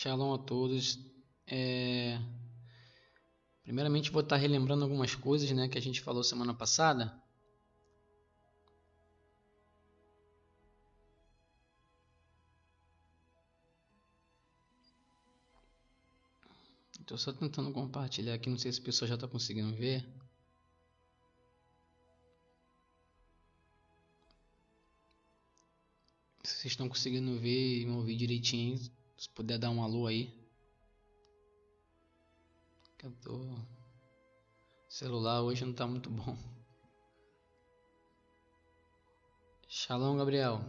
Shalom a todos. Primeiramente vou estar relembrando algumas coisas, né, que a gente falou semana passada. Estou só tentando compartilhar aqui, não sei se o pessoal já está conseguindo ver. Se vocês estão conseguindo ver e me ouvir direitinho, se puder dar um alô aí. Que eu tô... O celular hoje não está muito bom. Shalom, Gabriel.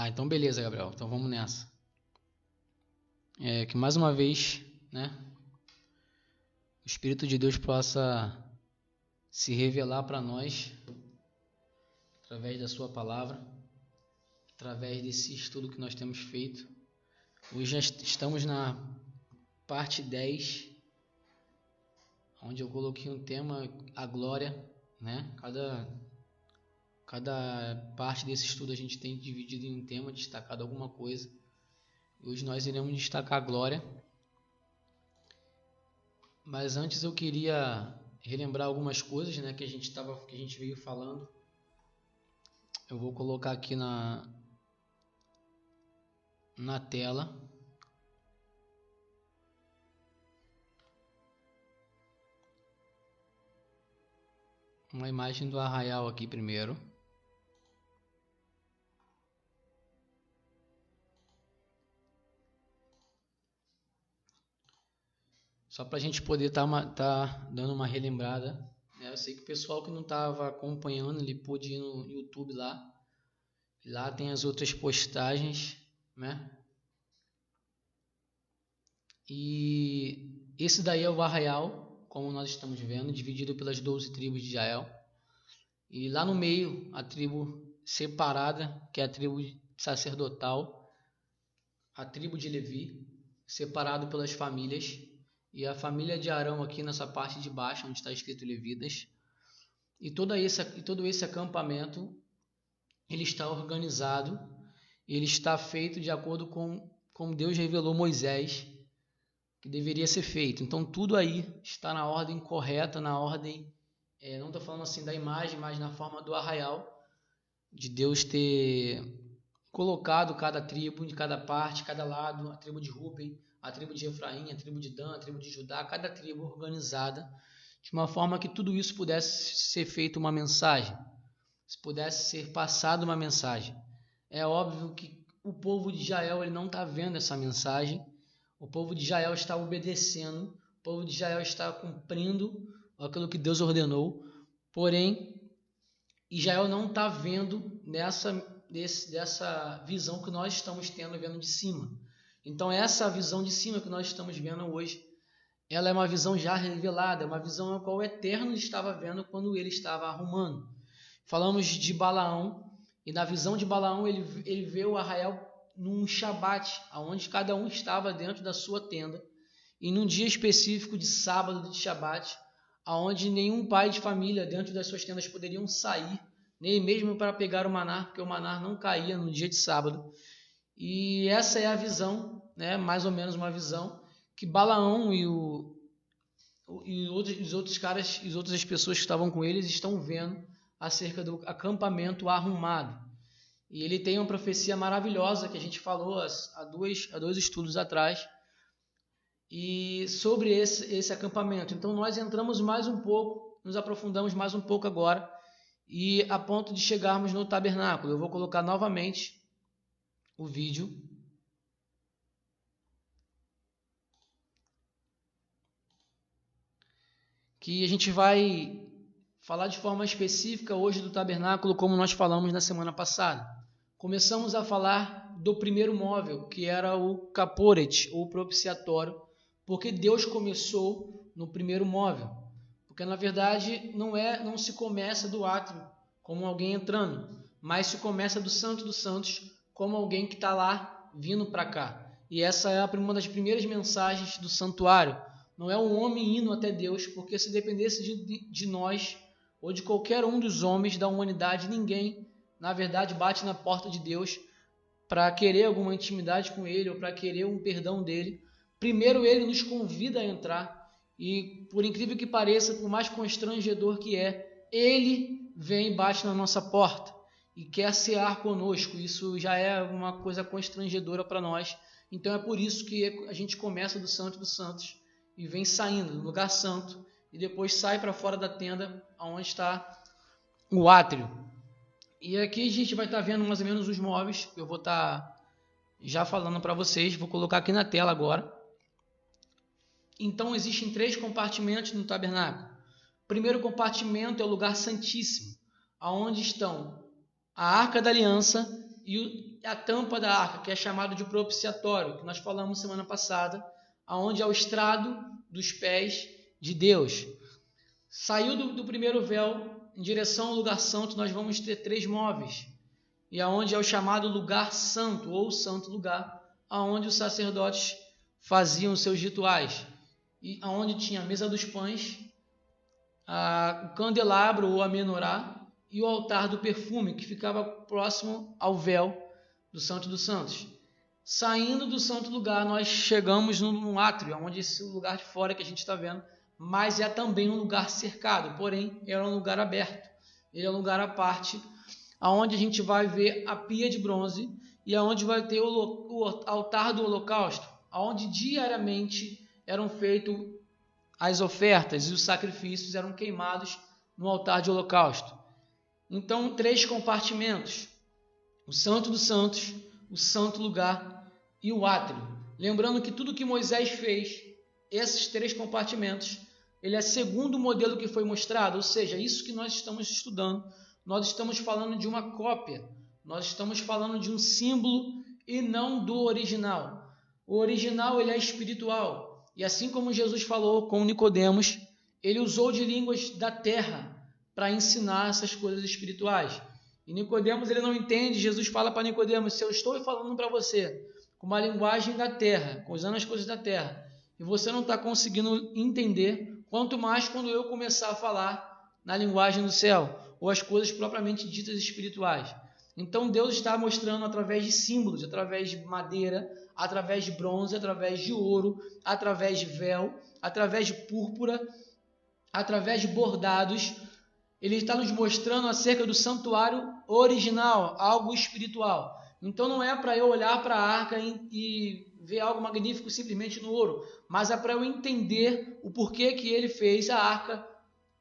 Então beleza, Gabriel. Então vamos nessa. Que mais uma vez, né, o Espírito de Deus possa se revelar para nós através da sua palavra, através desse estudo que nós temos feito. Hoje já estamos na parte 10, onde eu coloquei um tema, a glória, né? Cada parte desse estudo a gente tem dividido em um tema, destacado alguma coisa. Hoje nós iremos destacar a glória. Mas antes eu queria relembrar algumas coisas, né, que a gente veio falando. Eu vou colocar aqui na tela. Uma imagem do arraial aqui primeiro. Só para a gente poder tá dando uma relembrada, né? Eu sei que o pessoal que não estava acompanhando, ele pôde ir no YouTube lá. Lá tem as outras postagens, né? E esse daí é o arraial, como nós estamos vendo, dividido pelas 12 tribos de Israel. E lá no meio, a tribo separada, que é a tribo sacerdotal, a tribo de Levi, separado pelas famílias. E a família de Arão aqui nessa parte de baixo, onde está escrito Levitas. E todo esse acampamento, ele está organizado, ele está feito de acordo com como Deus revelou Moisés que deveria ser feito. Então tudo aí está na ordem correta, na ordem, não estou falando assim da imagem, mas na forma do arraial, de Deus ter colocado cada tribo, de cada parte, cada lado, a tribo de Ruben, a tribo de Efraim, a tribo de Dan, a tribo de Judá, cada tribo organizada, de uma forma que tudo isso pudesse ser feito uma mensagem, se pudesse ser passado uma mensagem. É óbvio que o povo de Israel ele não está vendo essa mensagem, o povo de Israel está obedecendo, o povo de Israel está cumprindo aquilo que Deus ordenou, porém, Israel não está vendo dessa visão que nós estamos vendo de cima. Então essa visão de cima que nós estamos vendo hoje, ela é uma visão já revelada, é uma visão a qual o Eterno estava vendo quando ele estava arrumando. Falamos de Balaão, e na visão de Balaão ele vê o arraial num Shabat, onde cada um estava dentro da sua tenda, e num dia específico de sábado de Shabat, onde nenhum pai de família dentro das suas tendas poderiam sair, nem mesmo para pegar o maná, porque o maná não caía no dia de sábado. E essa é a visão, né, mais ou menos uma visão que Balaão e os outros caras, as outras pessoas que estavam com eles estão vendo acerca do acampamento arrumado. E ele tem uma profecia maravilhosa que a gente falou há dois estudos atrás, e sobre esse acampamento. Então nós entramos mais um pouco, nos aprofundamos mais um pouco agora, e a ponto de chegarmos no tabernáculo. Eu vou colocar novamente o vídeo. Que a gente vai falar de forma específica hoje do tabernáculo, como nós falamos na semana passada. Começamos a falar do primeiro móvel, que era o caporet, ou propiciatório, porque Deus começou no primeiro móvel. Porque na verdade não se começa do átrio como alguém entrando, mas se começa do Santo dos Santos, como alguém que está lá vindo para cá. E essa é uma das primeiras mensagens do santuário. Não é um homem indo até Deus, porque se dependesse de nós ou de qualquer um dos homens da humanidade, ninguém, na verdade, bate na porta de Deus para querer alguma intimidade com Ele ou para querer um perdão dele. Primeiro Ele nos convida a entrar e, por incrível que pareça, por mais constrangedor que Ele vem e bate na nossa porta e quer cear conosco. Isso já é uma coisa constrangedora para nós. Então é por isso que a gente começa do Santo dos Santos e vem saindo do lugar santo e depois sai para fora da tenda onde está o átrio. E aqui a gente vai estar vendo mais ou menos os móveis. Eu vou estar já falando para vocês. Vou colocar aqui na tela agora. Então existem 3 compartimentos no tabernáculo. O primeiro compartimento é o lugar santíssimo, onde estão a Arca da Aliança e a tampa da arca, que é chamado de propiciatório, que nós falamos semana passada, onde é o estrado dos pés de Deus. Saiu do primeiro véu em direção ao lugar santo, nós vamos ter 3 móveis, e aonde é o chamado lugar santo, ou santo lugar, aonde os sacerdotes faziam os seus rituais, e aonde tinha a mesa dos pães, o candelabro ou a menorá, e o altar do perfume, que ficava próximo ao véu do Santo dos Santos. Saindo do santo lugar, nós chegamos no átrio, onde esse lugar de fora que a gente está vendo, mas é também um lugar cercado, porém era um lugar aberto. Ele é um lugar à parte, onde a gente vai ver a pia de bronze e onde vai ter o altar do holocausto, onde diariamente eram feitas as ofertas e os sacrifícios eram queimados no altar de holocausto. Então, 3 compartimentos: o Santo dos Santos, o Santo Lugar e o átrio. Lembrando que tudo que Moisés fez, esses 3 compartimentos, ele é segundo o modelo que foi mostrado, ou seja, isso que nós estamos estudando, nós estamos falando de uma cópia, nós estamos falando de um símbolo e não do original. O original ele é espiritual, e assim como Jesus falou com Nicodemos, ele usou de línguas da terra para ensinar essas coisas espirituais. E Nicodemos ele não entende. Jesus fala para Nicodemos: se eu estou falando para você com uma linguagem da terra, usando as coisas da terra, e você não está conseguindo entender, quanto mais quando eu começar a falar na linguagem do céu, ou as coisas propriamente ditas espirituais. Então Deus está mostrando através de símbolos, através de madeira, através de bronze, através de ouro, através de véu, através de púrpura, através de bordados. Ele está nos mostrando acerca do santuário original, algo espiritual. Então não é para eu olhar para a arca e ver algo magnífico simplesmente no ouro, mas é para eu entender o porquê que ele fez a arca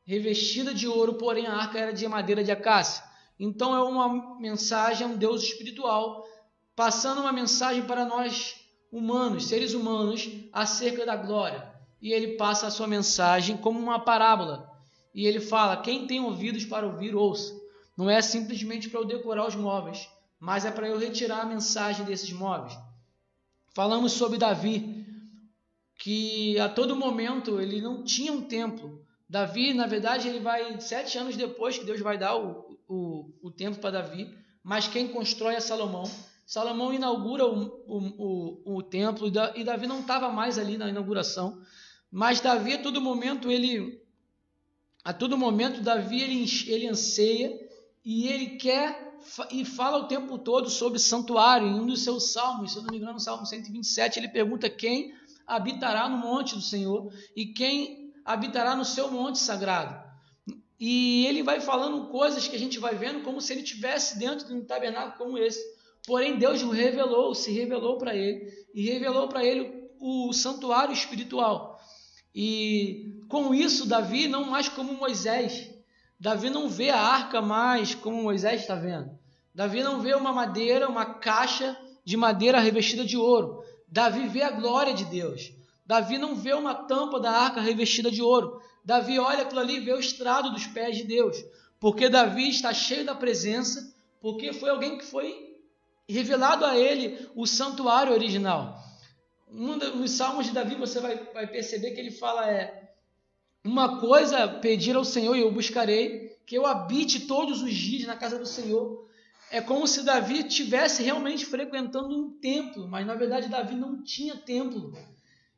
revestida de ouro, porém a arca era de madeira de acácia. Então é uma mensagem, um Deus espiritual, passando uma mensagem para nós humanos, seres humanos, acerca da glória. E ele passa a sua mensagem como uma parábola. E ele fala: quem tem ouvidos para ouvir, ouça. Não é simplesmente para eu decorar os móveis, mas é para eu retirar a mensagem desses móveis. Falamos sobre Davi, que a todo momento ele não tinha um templo. Davi, na verdade, ele vai 7 anos depois que Deus vai dar o templo para Davi, mas quem constrói é Salomão. Salomão inaugura o templo e Davi não estava mais ali na inauguração, mas Davi a todo momento Davi ele anseia e ele quer e fala o tempo todo sobre santuário. Em um dos seus salmos, se eu não me engano, no Salmo 127, ele pergunta quem habitará no monte do Senhor e quem habitará no seu monte sagrado. E ele vai falando coisas que a gente vai vendo como se ele estivesse dentro de um tabernáculo como esse. Porém, Deus se revelou para ele e revelou para ele o santuário espiritual. E com isso, Davi não mais como Moisés. Davi não vê a arca mais como Moisés está vendo. Davi não vê uma caixa de madeira revestida de ouro. Davi vê a glória de Deus. Davi não vê uma tampa da arca revestida de ouro. Davi olha aquilo ali e vê o estrado dos pés de Deus. Porque Davi está cheio da presença, porque foi alguém que foi revelado a ele o santuário original. Nos salmos de Davi você vai perceber que ele fala uma coisa pedir ao Senhor e eu buscarei, que eu habite todos os dias na casa do Senhor. É como se Davi estivesse realmente frequentando um templo, mas na verdade Davi não tinha templo.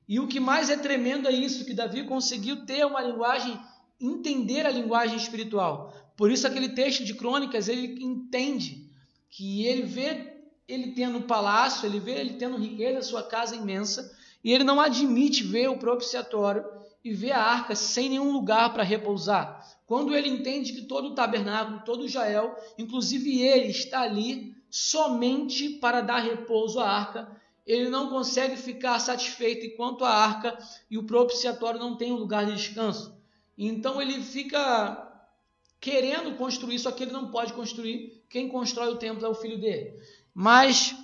E o que mais é tremendo é isso, que Davi conseguiu ter uma linguagem, entender a linguagem espiritual. Por isso aquele texto de Crônicas, ele entende que ele vê ele tendo um palácio, ele vê ele tendo riqueza, sua casa imensa, e ele não admite ver o propiciatório e ver a arca sem nenhum lugar para repousar. Quando ele entende que todo o tabernáculo, todo o Jael, inclusive ele está ali somente para dar repouso à arca, ele não consegue ficar satisfeito enquanto a arca e o propiciatório não tem um lugar de descanso. Então ele fica querendo construir, só que ele não pode construir. Quem constrói o templo é o filho dele. Mas,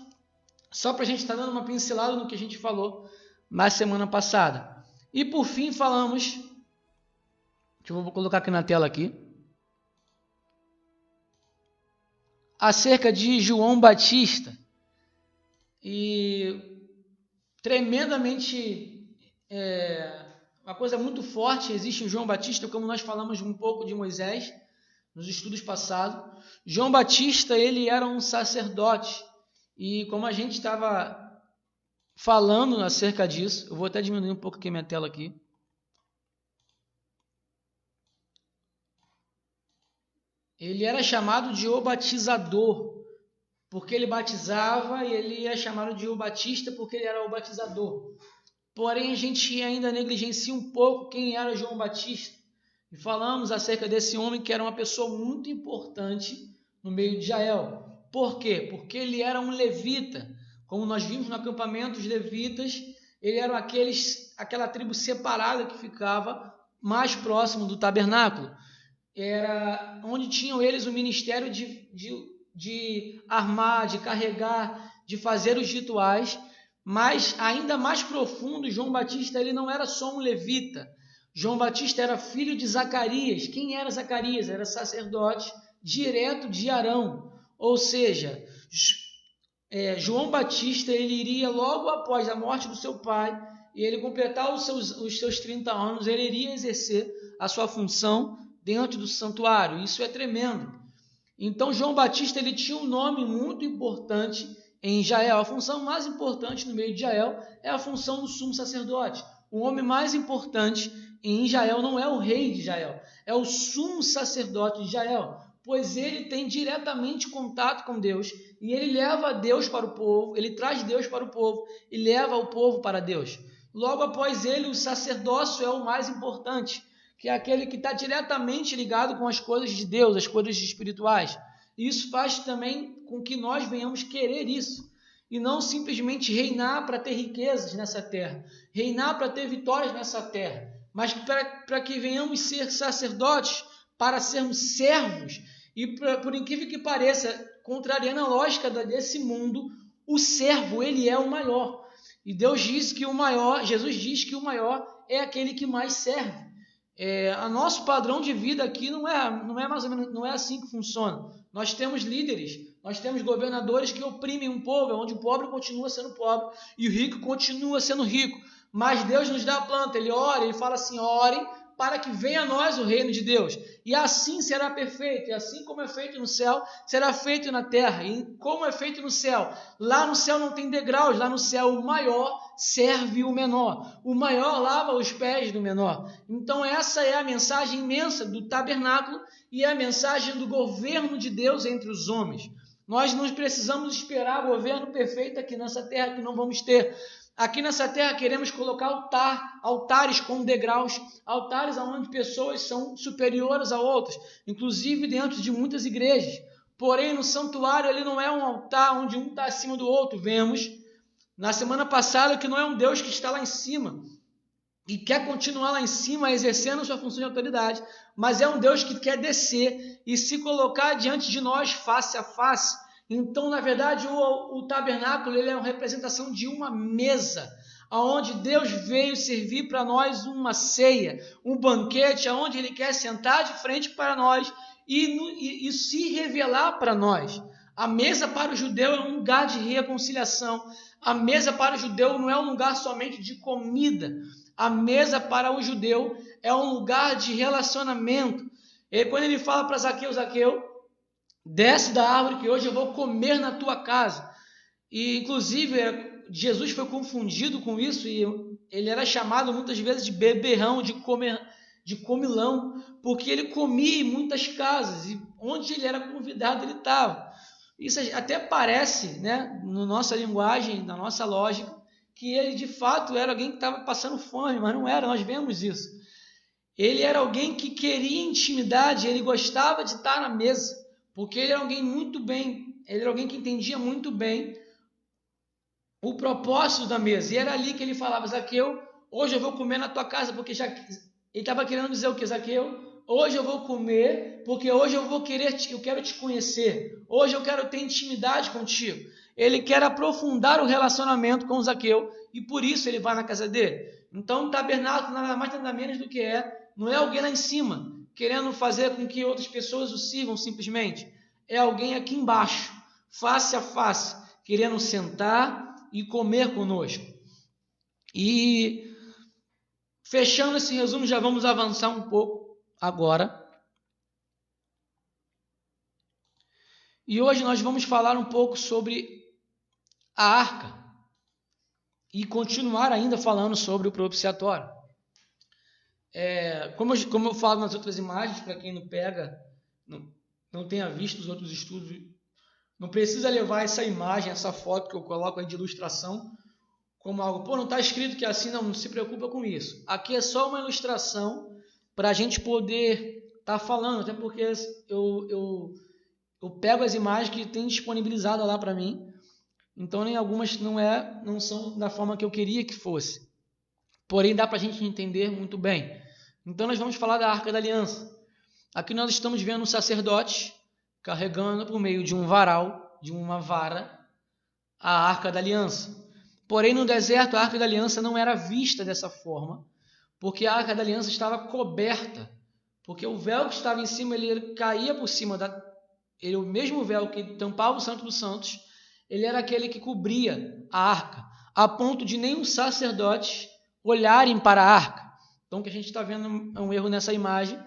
só para a gente estar dando uma pincelada no que a gente falou na semana passada. E por fim falamos, vou colocar aqui na tela aqui, acerca de João Batista. E tremendamente, uma coisa muito forte existe em João Batista, como nós falamos um pouco de Moisés nos estudos passados. João Batista, ele era um sacerdote, e como a gente estava falando acerca disso, eu vou até diminuir um pouco aqui minha tela aqui. Ele era chamado de o batizador, porque ele batizava, e ele é chamado de o Batista porque ele era o batizador. Porém, a gente ainda negligencia um pouco quem era João Batista. E falamos acerca desse homem que era uma pessoa muito importante no meio de Israel. Por quê? Porque ele era um levita. Como nós vimos no acampamento, os levitas, ele eram aquela tribo separada que ficava mais próximo do tabernáculo. Era onde tinham eles o ministério de armar, de carregar, de fazer os rituais. Mas ainda mais profundo, João Batista ele não era só um levita. João Batista era filho de Zacarias. Quem era Zacarias? Era sacerdote direto de Arão. Ou seja, João Batista ele iria logo após a morte do seu pai, e ele completar os seus 30 anos, ele iria exercer a sua função dentro do santuário. Isso é tremendo. Então João Batista ele tinha um nome muito importante em Israel. A função mais importante no meio de Israel é a função do sumo sacerdote. O homem mais importante em Israel não é o rei de Israel, é o sumo sacerdote de Israel, pois ele tem diretamente contato com Deus e ele leva Deus para o povo, ele traz Deus para o povo e leva o povo para Deus. Logo após ele, o sacerdócio é o mais importante, que é aquele que está diretamente ligado com as coisas de Deus, as coisas espirituais. E isso faz também com que nós venhamos querer isso, e não simplesmente reinar para ter riquezas nessa terra, reinar para ter vitórias nessa terra, mas para que venhamos ser sacerdotes, para sermos servos. E por incrível que pareça, contrariando a lógica desse mundo, o servo ele é o maior. E Deus diz que o maior, Jesus diz que o maior é aquele que mais serve. A nosso padrão de vida aqui não é mais ou menos, não é assim que funciona. Nós temos líderes, nós temos governadores que oprimem um povo, onde o pobre continua sendo pobre e o rico continua sendo rico. Mas Deus nos dá a planta, ele ora, ele fala assim, orem para que venha a nós o reino de Deus. E assim será perfeito, e assim como é feito no céu, será feito na terra. E como é feito no céu? Lá no céu não tem degraus, lá no céu o maior serve o menor. O maior lava os pés do menor. Então essa é a mensagem imensa do tabernáculo e a mensagem do governo de Deus entre os homens. Nós não precisamos esperar o governo perfeito aqui nessa terra que não vamos ter. Aqui nessa terra queremos colocar altares com degraus, altares onde pessoas são superiores a outras, inclusive dentro de muitas igrejas. Porém, no santuário ele não é um altar onde um está acima do outro. Vemos na semana passada que não é um Deus que está lá em cima e quer continuar lá em cima exercendo sua função de autoridade, mas é um Deus que quer descer e se colocar diante de nós face a face. Então, na verdade, o tabernáculo ele é uma representação de uma mesa, onde Deus veio servir para nós uma ceia, um banquete, onde Ele quer sentar de frente para nós e se revelar para nós. A mesa para o judeu é um lugar de reconciliação. A mesa para o judeu não é um lugar somente de comida. A mesa para o judeu é um lugar de relacionamento. Quando ele fala para Zaqueu, Zaqueu, desce da árvore que hoje eu vou comer na tua casa. E inclusive Jesus foi confundido com isso e ele era chamado muitas vezes de beberrão, de comilão, porque ele comia em muitas casas e onde ele era convidado ele estava. Isso até parece, né, na nossa linguagem, na nossa lógica, que ele de fato era alguém que estava passando fome, mas não era, nós vemos isso. Ele era alguém que queria intimidade, ele gostava de estar na mesa, porque ele era alguém ele era alguém que entendia muito bem o propósito da mesa. E era ali que ele falava, Zaqueu, hoje eu vou comer na tua casa, porque já ele estava querendo dizer o que, Zaqueu? Hoje eu vou comer, porque hoje eu quero te conhecer. Hoje eu quero ter intimidade contigo. Ele quer aprofundar o relacionamento com Zaqueu e por isso ele vai na casa dele. Então o tabernáculo nada mais nada menos do que não é alguém lá em cima querendo fazer com que outras pessoas o sirvam simplesmente. É alguém aqui embaixo, face a face, querendo sentar e comer conosco. E fechando esse resumo, já vamos avançar um pouco agora. E hoje nós vamos falar um pouco sobre a arca e continuar ainda falando sobre o propiciatório. Como eu falo nas outras imagens, para quem não pega, não tenha visto os outros estudos, não precisa levar essa imagem, essa foto que eu coloco aí de ilustração como algo, não está escrito que é assim, não se preocupa com isso. Aqui é só uma ilustração para a gente poder estar falando, até porque eu pego as imagens que tem disponibilizada lá para mim, então nem algumas não são da forma que eu queria que fosse. Porém, dá para a gente entender muito bem. Então, nós vamos falar da Arca da Aliança. Aqui nós estamos vendo um sacerdote carregando por meio de um varal, de uma vara, a Arca da Aliança. Porém, no deserto, a Arca da Aliança não era vista dessa forma, porque a Arca da Aliança estava coberta, porque o véu que estava em cima, ele caía por cima o mesmo véu que tampava o Santo dos Santos, ele era aquele que cobria a arca, a ponto de nenhum sacerdote olharem para a arca. Então, o que a gente está vendo é um erro nessa imagem.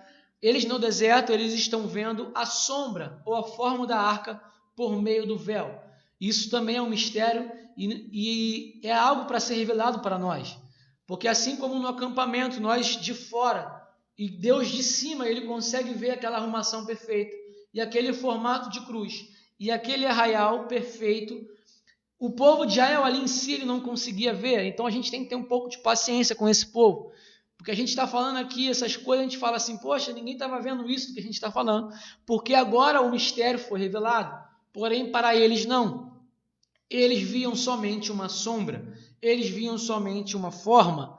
Eles no deserto, eles estão vendo a sombra ou a forma da arca por meio do véu. Isso também é um mistério e é algo para ser revelado para nós. Porque assim como no acampamento, nós de fora e Deus de cima, ele consegue ver aquela arrumação perfeita e aquele formato de cruz e aquele arraial perfeito, o povo de Israel ali em si ele não conseguia ver. Então a gente tem que ter um pouco de paciência com esse povo, porque a gente está falando aqui essas coisas, a gente fala assim, poxa, ninguém estava vendo isso que a gente está falando, porque agora o mistério foi revelado, porém para eles não. Eles viam somente uma sombra, eles viam somente uma forma,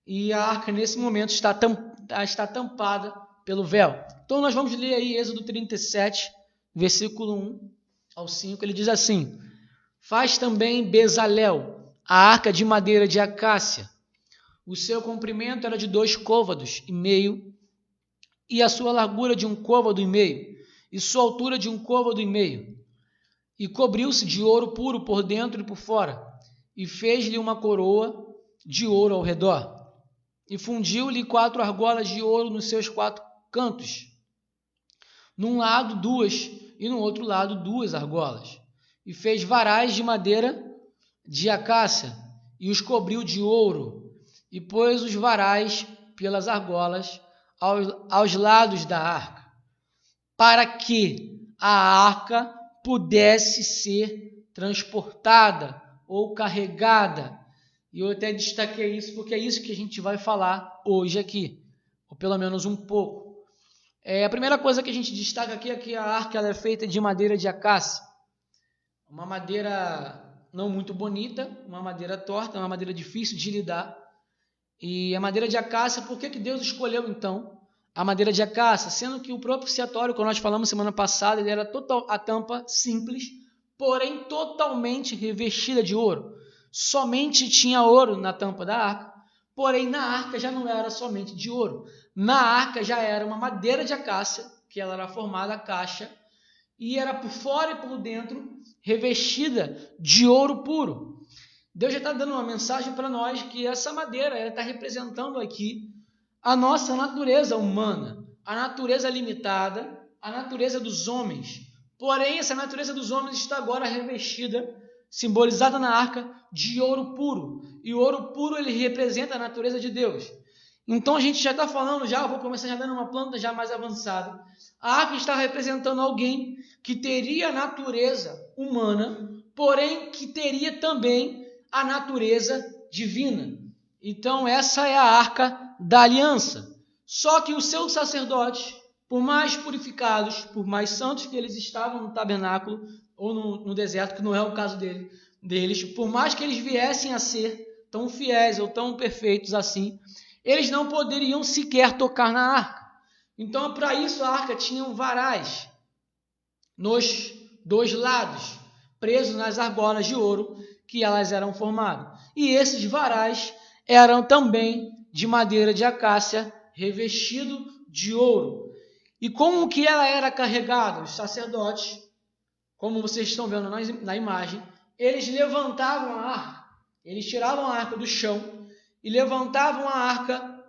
e a arca nesse momento está tampada pelo véu. Então nós vamos ler aí Êxodo 37, versículo 1 ao 5, ele diz assim, faz também Bezalel, a arca de madeira de acácia. O seu comprimento era de 2 côvados e meio, e a sua largura de 1 côvado e meio, e sua altura de 1 côvado e meio. E cobriu-se de ouro puro por dentro e por fora, e fez-lhe uma coroa de ouro ao redor. E fundiu-lhe 4 argolas de ouro nos seus 4 cantos. Num lado 2, e no outro lado 2 argolas. E fez varais de madeira de acácia, e os cobriu de ouro, e pôs os varais pelas argolas aos lados da arca, para que a arca pudesse ser transportada ou carregada. E eu até destaquei isso porque é isso que a gente vai falar hoje aqui, ou pelo menos um pouco. A primeira coisa que a gente destaca aqui é que a arca ela é feita de madeira de acácia, uma madeira não muito bonita, uma madeira torta, uma madeira difícil de lidar. E a madeira de acácia, por que Deus escolheu então a madeira de acácia? Sendo que o propiciatório, como nós falamos semana passada, ele era a tampa simples, porém totalmente revestida de ouro. Somente tinha ouro na tampa da arca, porém na arca já não era somente de ouro. Na arca já era uma madeira de acácia, que ela era formada a caixa, e era por fora e por dentro revestida de ouro puro. Deus já está dando uma mensagem para nós que essa madeira está representando aqui a nossa natureza humana, a natureza limitada, a natureza dos homens. Porém, essa natureza dos homens está agora revestida, simbolizada na arca, de ouro puro. E o ouro puro ele representa a natureza de Deus. Então a gente já está falando, já vou começar já dando uma planta já mais avançada. A arca está representando alguém que teria a natureza humana, porém que teria também a natureza divina. Então essa é a arca da aliança. Só que os seus sacerdotes, por mais purificados, por mais santos que eles estavam no tabernáculo ou no deserto, que não é o caso deles, por mais que eles viessem a ser tão fiéis ou tão perfeitos assim, eles não poderiam sequer tocar na arca. Então, para isso, a arca tinha varais nos dois lados, presos nas argolas de ouro que elas eram formadas. E esses varais eram também de madeira de acácia, revestido de ouro. E como que ela era carregada? Os sacerdotes, como vocês estão vendo na imagem, eles levantavam a arca, eles tiravam a arca do chão e levantavam a arca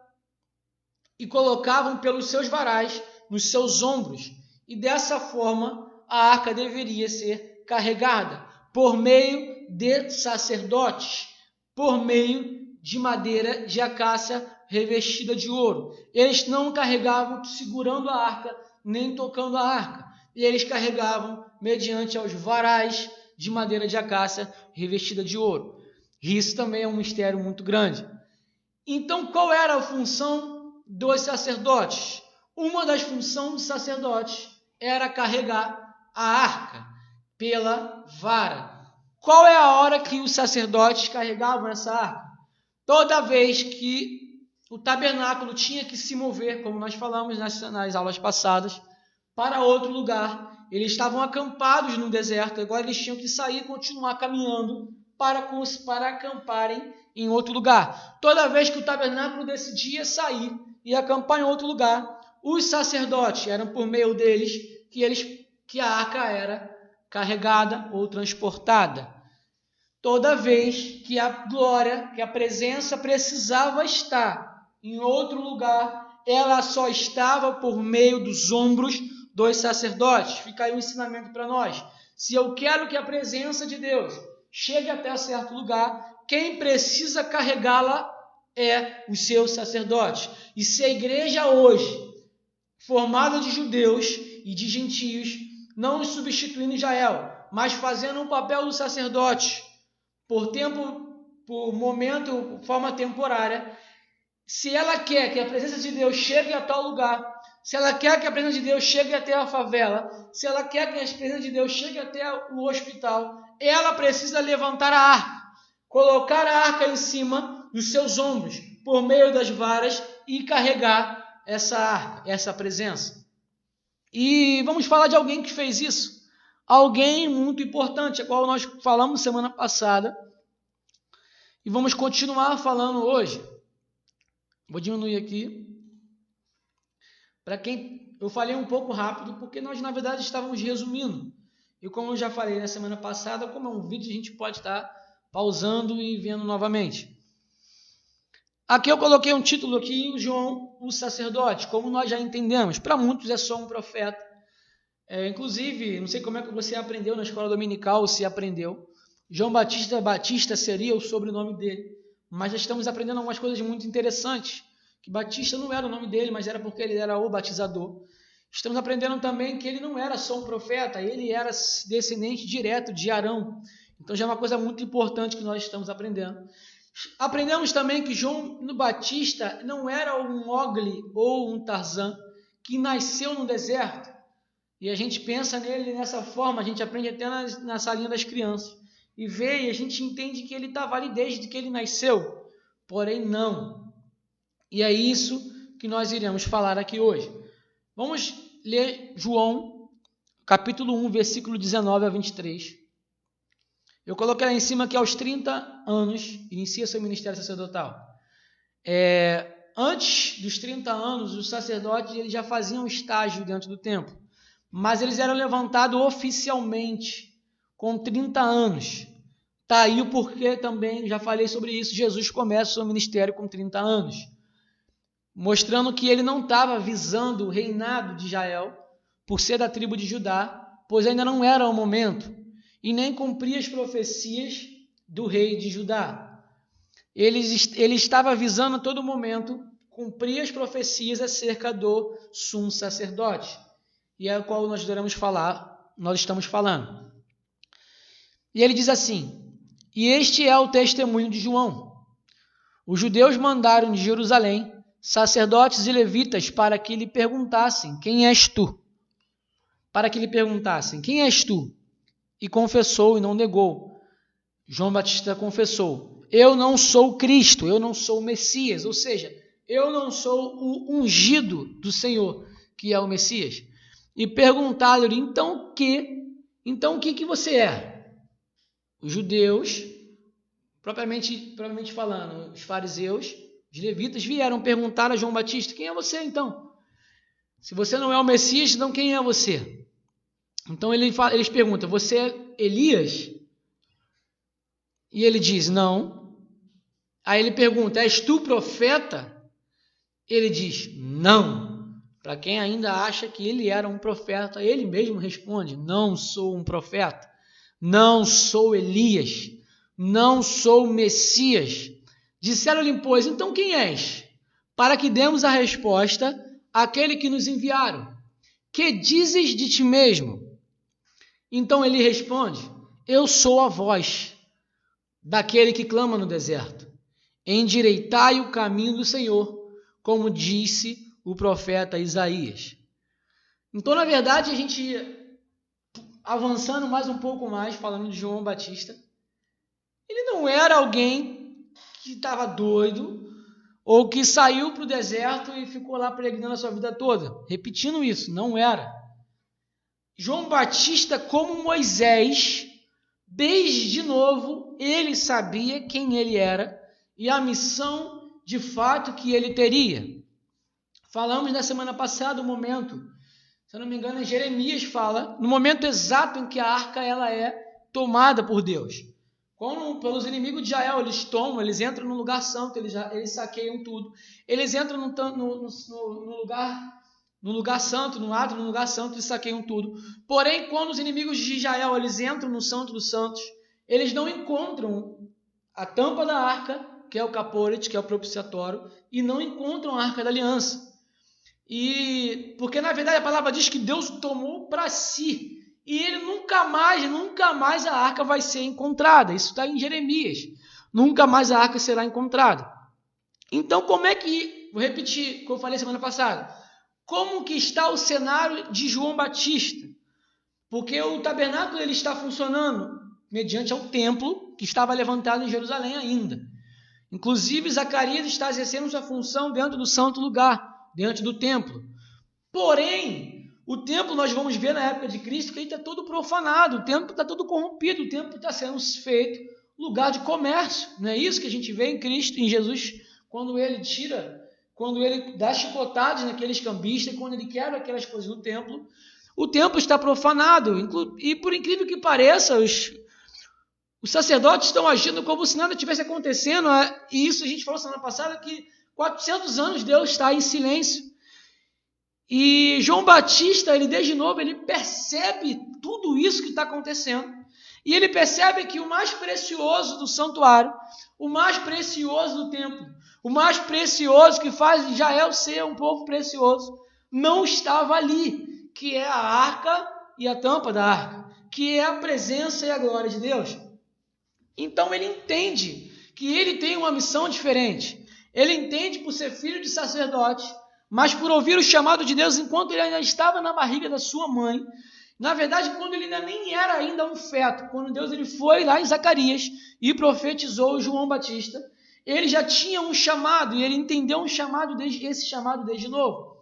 e colocavam pelos seus varais nos seus ombros. E dessa forma a arca deveria ser carregada por meio de sacerdotes, por meio de madeira de acácia revestida de ouro. Eles não carregavam segurando a arca, nem tocando a arca. E eles carregavam mediante aos varais de madeira de acácia revestida de ouro. E isso também é um mistério muito grande. Então, qual era a função dos sacerdotes? Uma das funções dos sacerdotes era carregar a arca pela vara. Qual é a hora que os sacerdotes carregavam essa arca? Toda vez que o tabernáculo tinha que se mover, como nós falamos nas aulas passadas, para outro lugar. Eles estavam acampados no deserto, agora eles tinham que sair e continuar caminhando para acamparem em outro lugar. Toda vez que o tabernáculo decidia sair e acampar em outro lugar, os sacerdotes, eram por meio deles que a arca era carregada ou transportada. Toda vez que a glória, que a presença precisava estar em outro lugar, ela só estava por meio dos ombros dos sacerdotes. Fica aí um ensinamento para nós. Se eu quero que a presença de Deus chegue até certo lugar, quem precisa carregá-la é os seus sacerdotes. E se a igreja hoje, formada de judeus e de gentios, não substituindo Israel, mas fazendo o papel do sacerdote, por tempo, por momento, por forma temporária, se ela quer que a presença de Deus chegue a tal lugar, se ela quer que a presença de Deus chegue até a favela, se ela quer que a presença de Deus chegue até o hospital, ela precisa levantar a arca, colocar a arca em cima dos seus ombros, por meio das varas, e carregar essa arca, essa presença. E vamos falar de alguém que fez isso. Alguém muito importante, a qual nós falamos semana passada, e vamos continuar falando hoje. Vou diminuir aqui. Para quem eu falei um pouco rápido, porque nós na verdade estávamos resumindo. E como eu já falei na semana passada, como é um vídeo, a gente pode estar pausando e vendo novamente. Aqui eu coloquei um título aqui, João, o sacerdote, como nós já entendemos. Para muitos é só um profeta. Inclusive, não sei como é que você aprendeu na escola dominical, ou se aprendeu. João Batista seria o sobrenome dele. Mas já estamos aprendendo algumas coisas muito interessantes. Que Batista não era o nome dele, mas era porque ele era o batizador. Estamos aprendendo também que ele não era só um profeta, ele era descendente direto de Arão. Então já é uma coisa muito importante que nós estamos aprendendo. Aprendemos também que João Batista não era um Mowgli ou um Tarzan que nasceu no deserto. E a gente pensa nele dessa forma, a gente aprende até na salinha das crianças. E vê e a gente entende que ele estava ali desde que ele nasceu. Porém, não. E é isso que nós iremos falar aqui hoje. Vamos ler João, capítulo 1, versículo 19 a 23. Eu coloquei lá em cima que aos 30 anos inicia seu ministério sacerdotal. Antes dos 30 anos, os sacerdotes eles já faziam estágio dentro do templo. Mas eles eram levantados oficialmente com 30 anos. Está aí o porquê também, já falei sobre isso, Jesus começa o seu ministério com 30 anos. mostrando que ele não estava visando o reinado de Israel, por ser da tribo de Judá, pois ainda não era o momento, e nem cumpria as profecias do rei de Judá. Ele estava visando a todo momento cumprir as profecias acerca do sumo sacerdote, e é o qual nós estamos falando. E ele diz assim: e este é o testemunho de João. Os judeus mandaram de Jerusalém sacerdotes e levitas para que lhe perguntassem: quem és tu? Quem és tu? E confessou e não negou. João Batista confessou: eu não sou Cristo, eu não sou o Messias, ou seja, eu não sou o ungido do Senhor, que é o Messias. E perguntaram-lhe: então o que você é? Os judeus, propriamente falando, os fariseus, os levitas, vieram perguntar a João Batista: quem é você então? Se você não é o Messias, então quem é você? Então eles perguntam: você é Elias? E ele diz: não. Aí ele pergunta: és tu profeta? Ele diz: não. Para quem ainda acha que ele era um profeta, ele mesmo responde: não sou um profeta, não sou Elias, não sou o Messias. Disseram-lhe, pois, então quem és? Para que demos a resposta àquele que nos enviaram. Que dizes de ti mesmo? Então ele responde: eu sou a voz daquele que clama no deserto. Endireitai o caminho do Senhor, como disse o profeta Isaías. Então, na verdade, a gente, avançando mais um pouco mais, falando de João Batista, ele não era alguém que estava doido ou que saiu para o deserto e ficou lá peregrinando a sua vida toda. Repetindo isso, não era. João Batista, como Moisés, desde novo, ele sabia quem ele era e a missão de fato que ele teria. Falamos na semana passada o momento, se eu não me engano, Jeremias fala, no momento exato em que a arca ela é tomada por Deus. Quando pelos inimigos de Israel eles entram no lugar santo, eles saqueiam tudo. Eles entram no lugar santo, no átrio, no lugar santo, e saqueiam tudo. Porém, quando os inimigos de Israel eles entram no Santo dos Santos, eles não encontram a tampa da arca, que é o caporete, que é o propiciatório, e não encontram a arca da aliança. E porque na verdade a palavra diz que Deus tomou para si, e ele nunca mais a arca vai ser encontrada. Isso está em Jeremias. Nunca mais a arca será encontrada. Então, como é que, vou repetir o que eu falei semana passada, como que está o cenário de João Batista? Porque o tabernáculo ele está funcionando mediante ao templo que estava levantado em Jerusalém ainda. Inclusive, Zacarias está exercendo sua função dentro do santo lugar, diante do templo. Porém, o templo, nós vamos ver na época de Cristo que ele está todo profanado, o templo está todo corrompido, o templo está sendo feito lugar de comércio. Não é isso que a gente vê em Cristo, em Jesus, quando ele dá chicotadas naqueles cambistas, quando ele quebra aquelas coisas no templo, o templo está profanado. E por incrível que pareça, os sacerdotes estão agindo como se nada tivesse acontecendo, e isso a gente falou semana passada, que 400 anos Deus está em silêncio. E João Batista, desde novo, ele percebe tudo isso que está acontecendo. E ele percebe que o mais precioso do santuário, o mais precioso do templo, o mais precioso que faz Israel ser um povo precioso, não estava ali, que é a arca e a tampa da arca, que é a presença e a glória de Deus. Então ele entende que ele tem uma missão diferente. Ele entende por ser filho de sacerdote, mas por ouvir o chamado de Deus enquanto ele ainda estava na barriga da sua mãe. Na verdade, quando ele ainda nem era ainda um feto, quando Deus ele foi lá em Zacarias e profetizou João Batista, ele já tinha um chamado e ele entendeu esse chamado desde novo.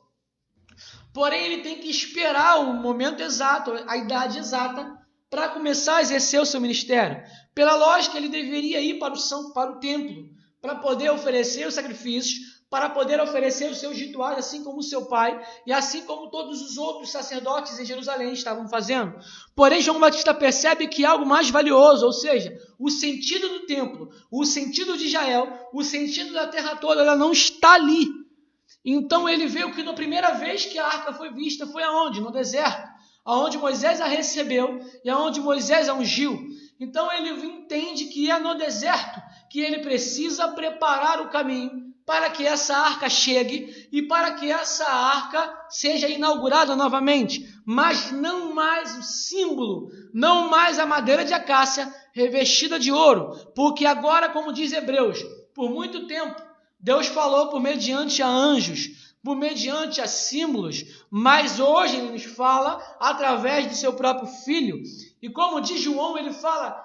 Porém, ele tem que esperar o momento exato, a idade exata, para começar a exercer o seu ministério. Pela lógica, ele deveria ir para o templo, para poder oferecer os sacrifícios, para poder oferecer os seus rituais, assim como o seu pai, e assim como todos os outros sacerdotes em Jerusalém estavam fazendo. Porém, João Batista percebe que algo mais valioso, ou seja, o sentido do templo, o sentido de Israel, o sentido da terra toda, ela não está ali. Então ele viu que na primeira vez que a arca foi vista foi aonde? No deserto, aonde Moisés a recebeu e aonde Moisés a ungiu. Então ele entende que é no deserto que ele precisa preparar o caminho para que essa arca chegue e para que essa arca seja inaugurada novamente, mas não mais o símbolo, não mais a madeira de acácia revestida de ouro, porque agora, como diz Hebreus, por muito tempo Deus falou por mediante a anjos, por mediante a símbolos, mas hoje ele nos fala através do seu próprio Filho. E como diz João, ele fala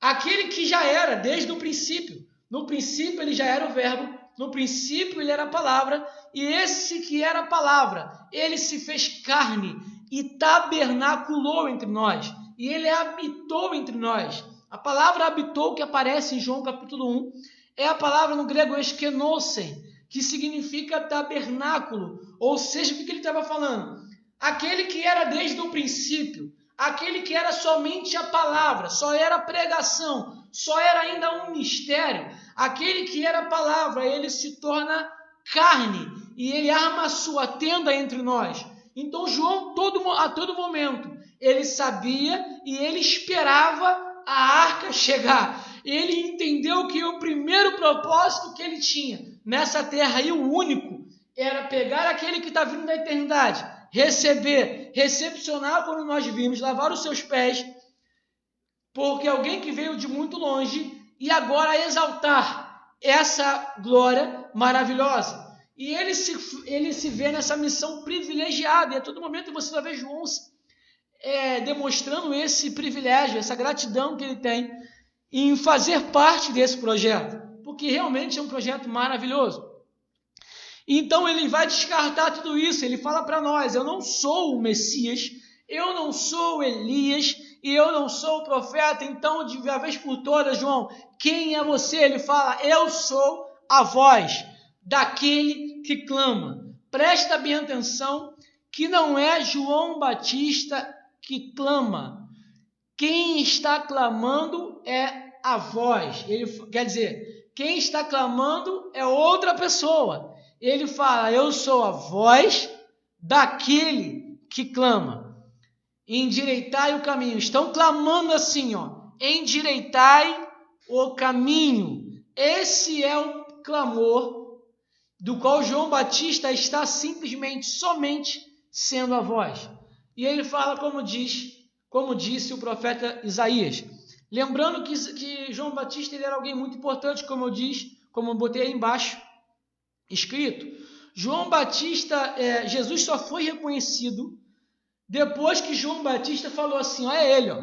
aquele que já era desde o princípio. No princípio ele já era o verbo, no princípio ele era a palavra, e esse que era a palavra, ele se fez carne e tabernaculou entre nós, e ele habitou entre nós. A palavra habitou que aparece em João capítulo 1, é a palavra no grego eskenosen, que significa tabernáculo, ou seja, o que ele estava falando? Aquele que era desde o princípio, aquele que era somente a palavra, só era pregação, só era ainda um mistério, aquele que era a palavra, ele se torna carne e ele arma a sua tenda entre nós. Então João, a todo momento, ele sabia e ele esperava a arca chegar. Ele entendeu que o primeiro propósito que ele tinha nessa terra, e o único, era pegar aquele que está vindo da eternidade, recepcionar quando nós vimos, lavar os seus pés, porque alguém que veio de muito longe, e agora exaltar essa glória maravilhosa. E ele se vê nessa missão privilegiada, e a todo momento você vai ver João demonstrando esse privilégio, essa gratidão que ele tem em fazer parte desse projeto, porque realmente é um projeto maravilhoso. Então ele vai descartar tudo isso, ele fala para nós, eu não sou o Messias, eu não sou Elias, e eu não sou o profeta, então de uma vez por todas, João, quem é você? Ele fala, eu sou a voz daquele que clama. Presta bem atenção que não é João Batista que clama, quem está clamando é a voz, ele quer dizer, quem está clamando é outra pessoa. Ele fala, eu sou a voz daquele que clama. Endireitai o caminho. Estão clamando assim, ó. Endireitai o caminho. Esse é o clamor do qual João Batista está simplesmente, somente sendo a voz. E ele fala como disse o profeta Isaías. Lembrando que João Batista ele era alguém muito importante, como eu botei aí embaixo, escrito. João Batista, Jesus só foi reconhecido depois que João Batista falou assim, é ele, ó,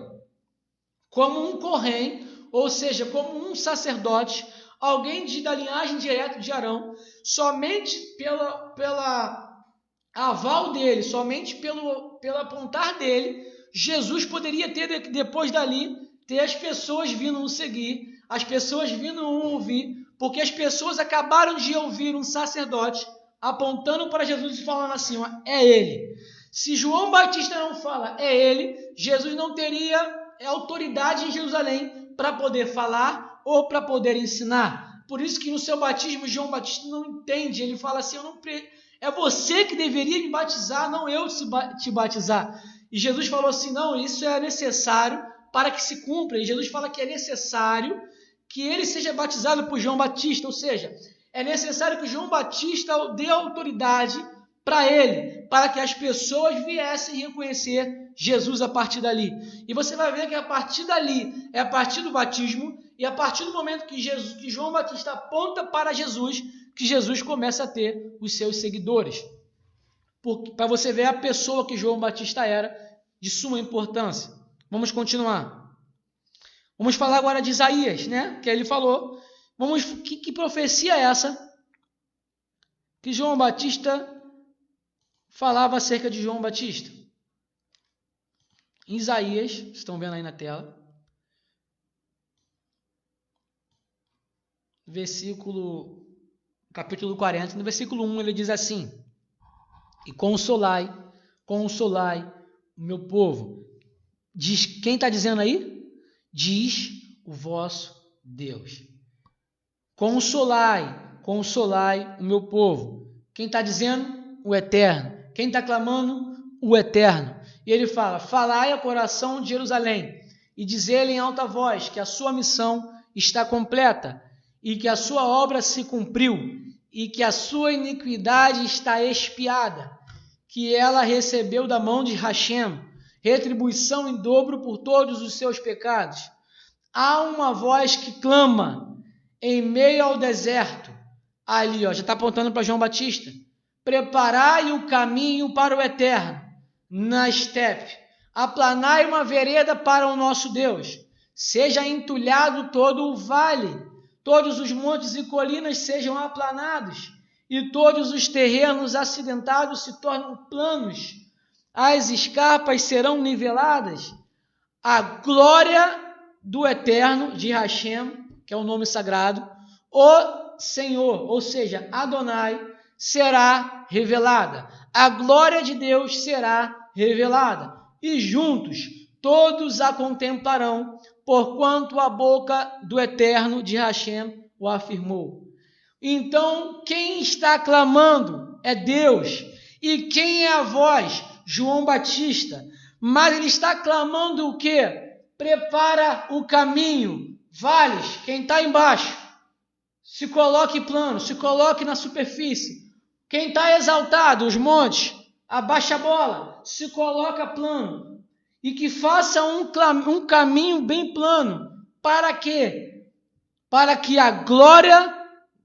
como um corrém, ou seja, como um sacerdote, alguém da linhagem direta de Arão, somente pela aval dele, somente pelo apontar dele, Jesus poderia ter, depois dali, ter as pessoas vindo o seguir, as pessoas vindo o ouvir, porque as pessoas acabaram de ouvir um sacerdote apontando para Jesus e falando assim, ó, é ele. Se João Batista não fala, é ele, Jesus não teria autoridade em Jerusalém para poder falar ou para poder ensinar. Por isso que no seu batismo, João Batista não entende, ele fala assim, é você que deveria me batizar, não eu te batizar. E Jesus falou assim, não, isso é necessário para que se cumpra. E Jesus fala que é necessário que ele seja batizado por João Batista, ou seja, é necessário que João Batista dê autoridade para ele, para que as pessoas viessem reconhecer Jesus a partir dali. E você vai ver que a partir dali, é a partir do batismo, e a partir do momento que João Batista aponta para Jesus, que Jesus começa a ter os seus seguidores. Para você ver a pessoa que João Batista era, de suma importância. Vamos continuar. Vamos falar agora de Isaías, né? Que ele falou. Que profecia é essa? Que João Batista falava acerca de João Batista. Em Isaías, vocês estão vendo aí na tela, capítulo 40, no versículo 1, ele diz assim, e consolai o meu povo. Diz, quem está dizendo aí? Diz o vosso Deus. Consolai o meu povo. Quem está dizendo? O Eterno. Quem está clamando? O Eterno. E ele fala: falai ao coração de Jerusalém e dizei-lhe em alta voz que a sua missão está completa e que a sua obra se cumpriu e que a sua iniquidade está expiada, que ela recebeu da mão de Hashem retribuição em dobro por todos os seus pecados. Há uma voz que clama em meio ao deserto. Ali, já está apontando para João Batista. Preparai o caminho para o Eterno na estepe. Aplanai uma vereda para o nosso Deus. Seja entulhado todo o vale. Todos os montes e colinas sejam aplanados. E todos os terrenos acidentados se tornam planos. As escarpas serão niveladas. A glória do Eterno, de Hashem, que é o nome sagrado, o Senhor, ou seja, Adonai, será revelada. A glória de Deus será revelada. E juntos todos a contemplarão, porquanto a boca do Eterno, de Hashem, o afirmou. Então, quem está clamando é Deus. E quem é a voz? João Batista. Mas ele está clamando o quê? Prepara o caminho. Vales, quem está embaixo, se coloque plano, se coloque na superfície. Quem está exaltado, os montes, abaixa a bola, se coloca plano. E que faça um caminho bem plano. Para quê? Para que a glória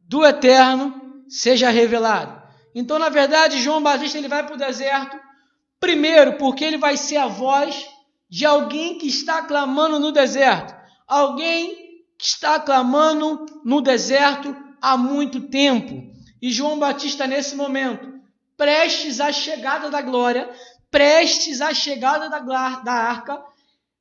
do Eterno seja revelada. Então, na verdade, João Batista ele vai para o deserto, primeiro porque ele vai ser a voz de alguém que está clamando no deserto. Alguém que está clamando no deserto há muito tempo. E João Batista, nesse momento, prestes à chegada da glória, prestes à chegada da arca,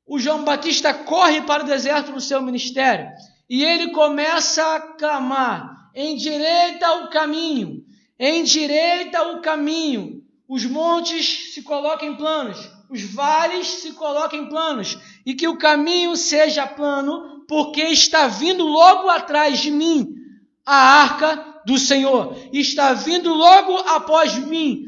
o João Batista corre para o deserto no seu ministério. E ele começa a clamar: endireita o caminho, endireita o caminho. Os montes se coloquem planos, os vales se coloquem planos, e que o caminho seja plano, porque está vindo logo atrás de mim a arca do Senhor, está vindo logo após mim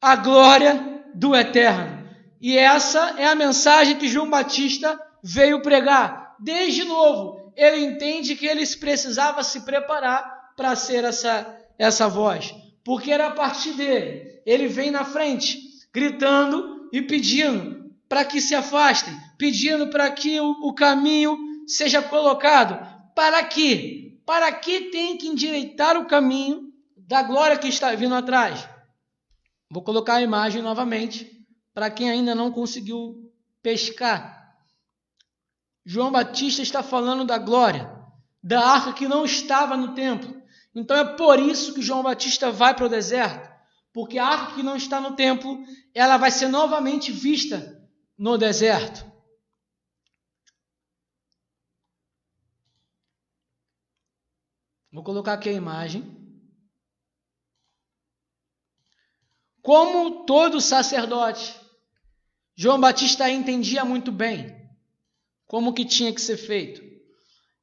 a glória do Eterno. E essa é a mensagem que João Batista veio pregar. Desde novo, ele entende que ele precisava se preparar para ser essa voz, porque era a partir dele. Ele vem na frente, gritando e pedindo para que se afastem, pedindo para que o caminho seja colocado. Para quê? Para que tem que endireitar o caminho da glória que está vindo atrás? Vou colocar a imagem novamente, para quem ainda não conseguiu pescar. João Batista está falando da glória, da arca que não estava no templo. Então é por isso que João Batista vai para o deserto, porque a arca que não está no templo, ela vai ser novamente vista no deserto. Vou colocar aqui a imagem. Como todo sacerdote, João Batista entendia muito bem como que tinha que ser feito.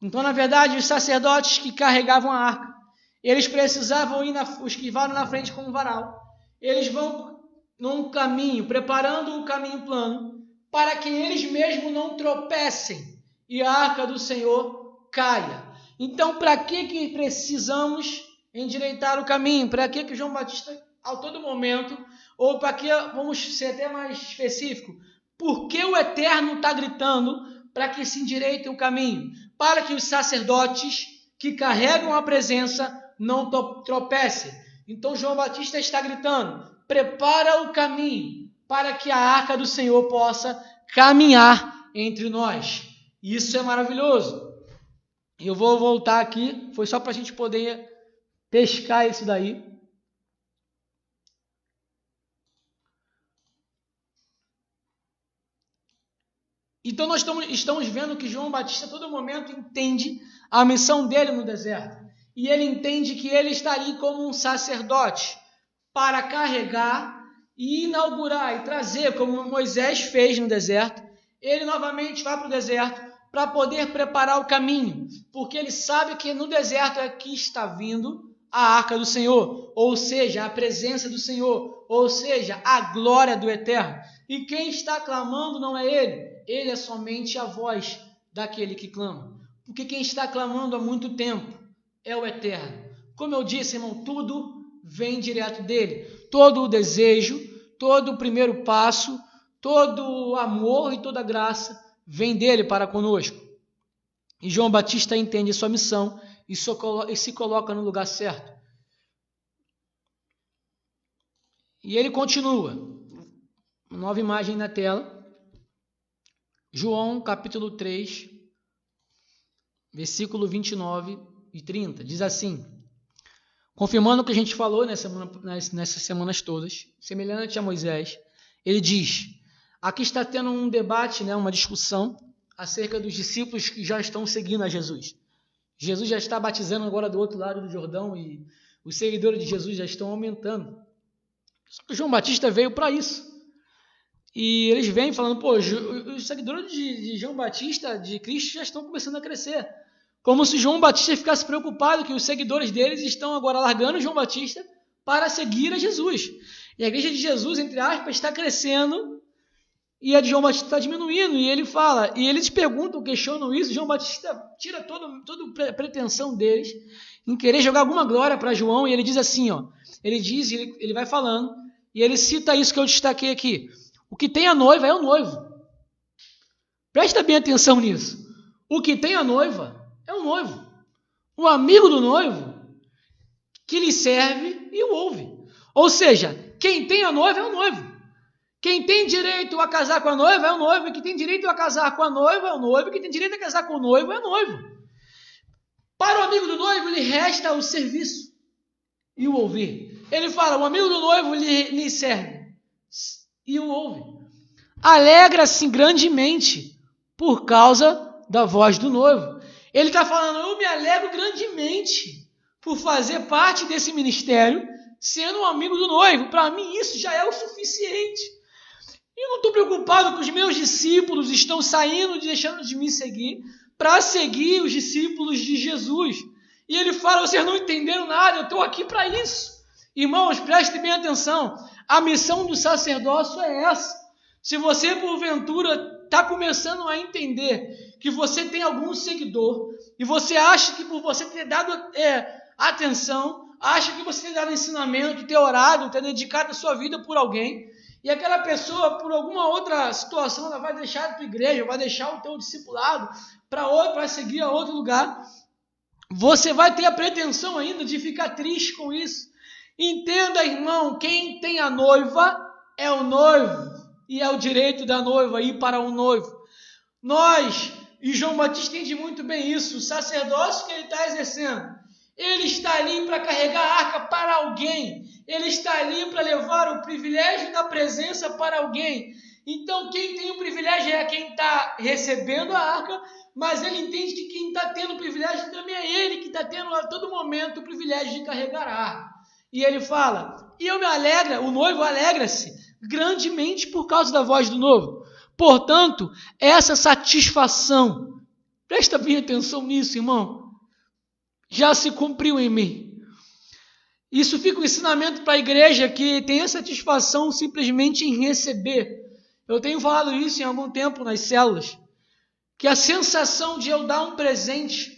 Então, na verdade, os sacerdotes que carregavam a arca, eles precisavam ir, os que vão na frente com o varal, eles vão num caminho, preparando o caminho plano, para que eles mesmos não tropecem e a arca do Senhor caia. Então, para que precisamos endireitar o caminho? Para que João Batista, a todo momento, ou para que, vamos ser até mais específico, por que o Eterno está gritando para que se endireite o caminho? Para que os sacerdotes que carregam a presença não tropecem. Então João Batista está gritando: prepara o caminho para que a arca do Senhor possa caminhar entre nós. Isso é maravilhoso. Eu vou voltar aqui, foi só para a gente poder pescar isso daí. Então nós estamos vendo que João Batista a todo momento entende a missão dele no deserto. E ele entende que ele está ali como um sacerdote para carregar e inaugurar e trazer, como Moisés fez no deserto. Ele novamente vai para o deserto para poder preparar o caminho, porque ele sabe que no deserto é que está vindo a arca do Senhor, ou seja, a presença do Senhor, ou seja, a glória do Eterno. E quem está clamando não é ele é somente a voz daquele que clama. Porque quem está clamando há muito tempo é o Eterno. Como eu disse, irmão, tudo vem direto dele. Todo o desejo, todo o primeiro passo, todo o amor e toda a graça vem dele para conosco. E João Batista entende sua missão e se coloca no lugar certo. E ele continua. Nova imagem na tela. João capítulo 3, versículo 29 e 30. Diz assim, confirmando o que a gente falou nessas semanas todas, semelhante a Moisés, ele diz, aqui está tendo um debate, uma discussão acerca dos discípulos que já estão seguindo a Jesus. Jesus já está batizando agora do outro lado do Jordão e os seguidores de Jesus já estão aumentando. Só que João Batista veio para isso. E eles vêm falando, os seguidores de João Batista, de Cristo, já estão começando a crescer. Como se João Batista ficasse preocupado que os seguidores deles estão agora largando João Batista para seguir a Jesus. E a igreja de Jesus, entre aspas, está crescendo e a de João Batista está diminuindo. E ele fala, e eles perguntam, questionam isso, João Batista tira toda a pretensão deles em querer jogar alguma glória para João, e ele diz assim, ele vai falando, e ele cita isso que eu destaquei aqui. O que tem a noiva é o noivo. Presta bem atenção nisso. O que tem a noiva é o noivo. O amigo do noivo que lhe serve e o ouve. Ou seja, quem tem a noiva é o noivo. Quem tem direito a casar com a noiva é o noivo. E quem tem direito a casar com a noiva é o noivo. E quem tem direito a casar com o noivo é o noivo. Para o amigo do noivo lhe resta o serviço e o ouvir. Ele fala, o amigo do noivo lhe serve e o ouve. Alegra-se grandemente por causa da voz do noivo. Ele está falando, eu me alegro grandemente por fazer parte desse ministério, sendo um amigo do noivo. Para mim isso já é o suficiente. Eu não estou preocupado que os meus discípulos estão saindo e deixando de me seguir para seguir os discípulos de Jesus. E ele fala, vocês não entenderam nada, eu estou aqui para isso. Irmãos, prestem bem atenção. A missão do sacerdócio é essa. Se você, porventura, está começando a entender que você tem algum seguidor e você acha que por você ter dado atenção, acha que você ter dado ensinamento, ter orado, ter dedicado a sua vida por alguém, e aquela pessoa, por alguma outra situação, ela vai deixar a tua igreja, vai deixar o teu discipulado para seguir a outro lugar, você vai ter a pretensão ainda de ficar triste com isso. Entenda, irmão, quem tem a noiva é o noivo, e é o direito da noiva ir para o noivo. Nós, e João Batista entende muito bem isso, o sacerdócio que ele está exercendo, ele está ali para carregar a arca para alguém, ele está ali para levar o privilégio da presença para alguém. Então quem tem o privilégio é quem está recebendo a arca, mas ele entende que quem está tendo o privilégio também é ele que está tendo a todo momento o privilégio de carregar a arca. E ele fala, e eu me alegra, o noivo alegra-se grandemente por causa da voz do noivo. Portanto, essa satisfação, presta bem atenção nisso, irmão, já se cumpriu em mim. Isso fica um ensinamento para a igreja que tem a satisfação simplesmente em receber. Eu tenho falado isso em algum tempo nas células, que a sensação de eu dar um presente,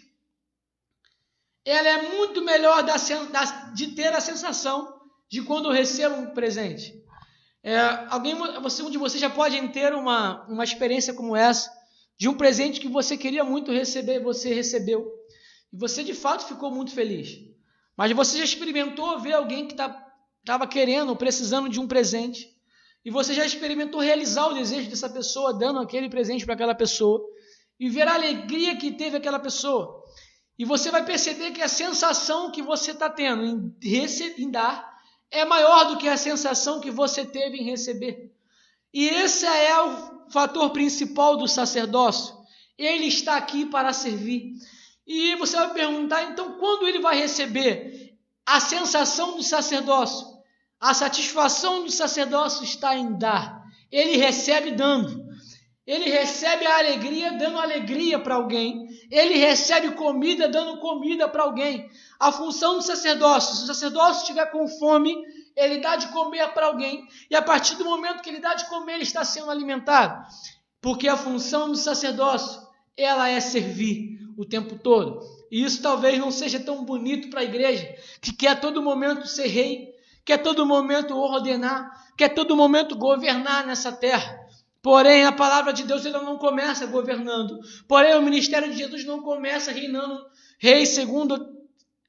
ela é muito melhor de ter a sensação de quando eu recebo um presente. Um de vocês já pode ter uma experiência como essa, de um presente que você queria muito receber e você recebeu. E você de fato ficou muito feliz. Mas você já experimentou ver alguém que estava querendo, precisando de um presente, e você já experimentou realizar o desejo dessa pessoa, dando aquele presente para aquela pessoa, e ver a alegria que teve aquela pessoa. E você vai perceber que a sensação que você está tendo em dar é maior do que a sensação que você teve em receber. E esse é o fator principal do sacerdócio. Ele está aqui para servir. E você vai perguntar, então, quando ele vai receber a sensação do sacerdócio? A satisfação do sacerdócio está em dar. Ele recebe dando. Ele recebe a alegria, dando alegria para alguém. Ele recebe comida dando comida para alguém. A função do sacerdócio, se o sacerdócio estiver com fome, ele dá de comer para alguém. E a partir do momento que ele dá de comer, ele está sendo alimentado. Porque a função do sacerdócio, ela é servir o tempo todo. E isso talvez não seja tão bonito para a igreja, que quer a todo momento ser rei, quer a todo momento ordenar, quer a todo momento governar nessa terra. Porém, a palavra de Deus ela não começa governando. Porém, o ministério de Jesus não começa reinando rei segundo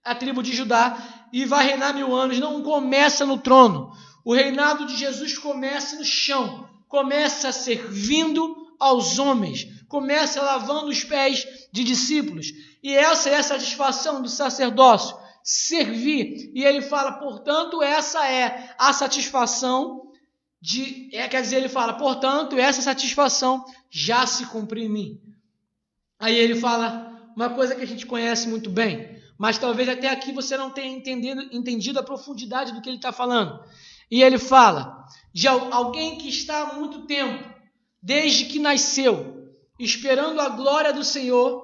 a tribo de Judá e vai reinar 1000 anos. Não começa no trono. O reinado de Jesus começa no chão. Começa servindo aos homens. Começa lavando os pés de discípulos. E essa é a satisfação do sacerdócio. Servir. E ele fala, portanto, essa é a satisfação ele fala, portanto, essa satisfação já se cumpriu em mim. Aí ele fala uma coisa que a gente conhece muito bem, mas talvez até aqui você não tenha entendido a profundidade do que ele está falando. E ele fala de alguém que está há muito tempo, desde que nasceu, esperando a glória do Senhor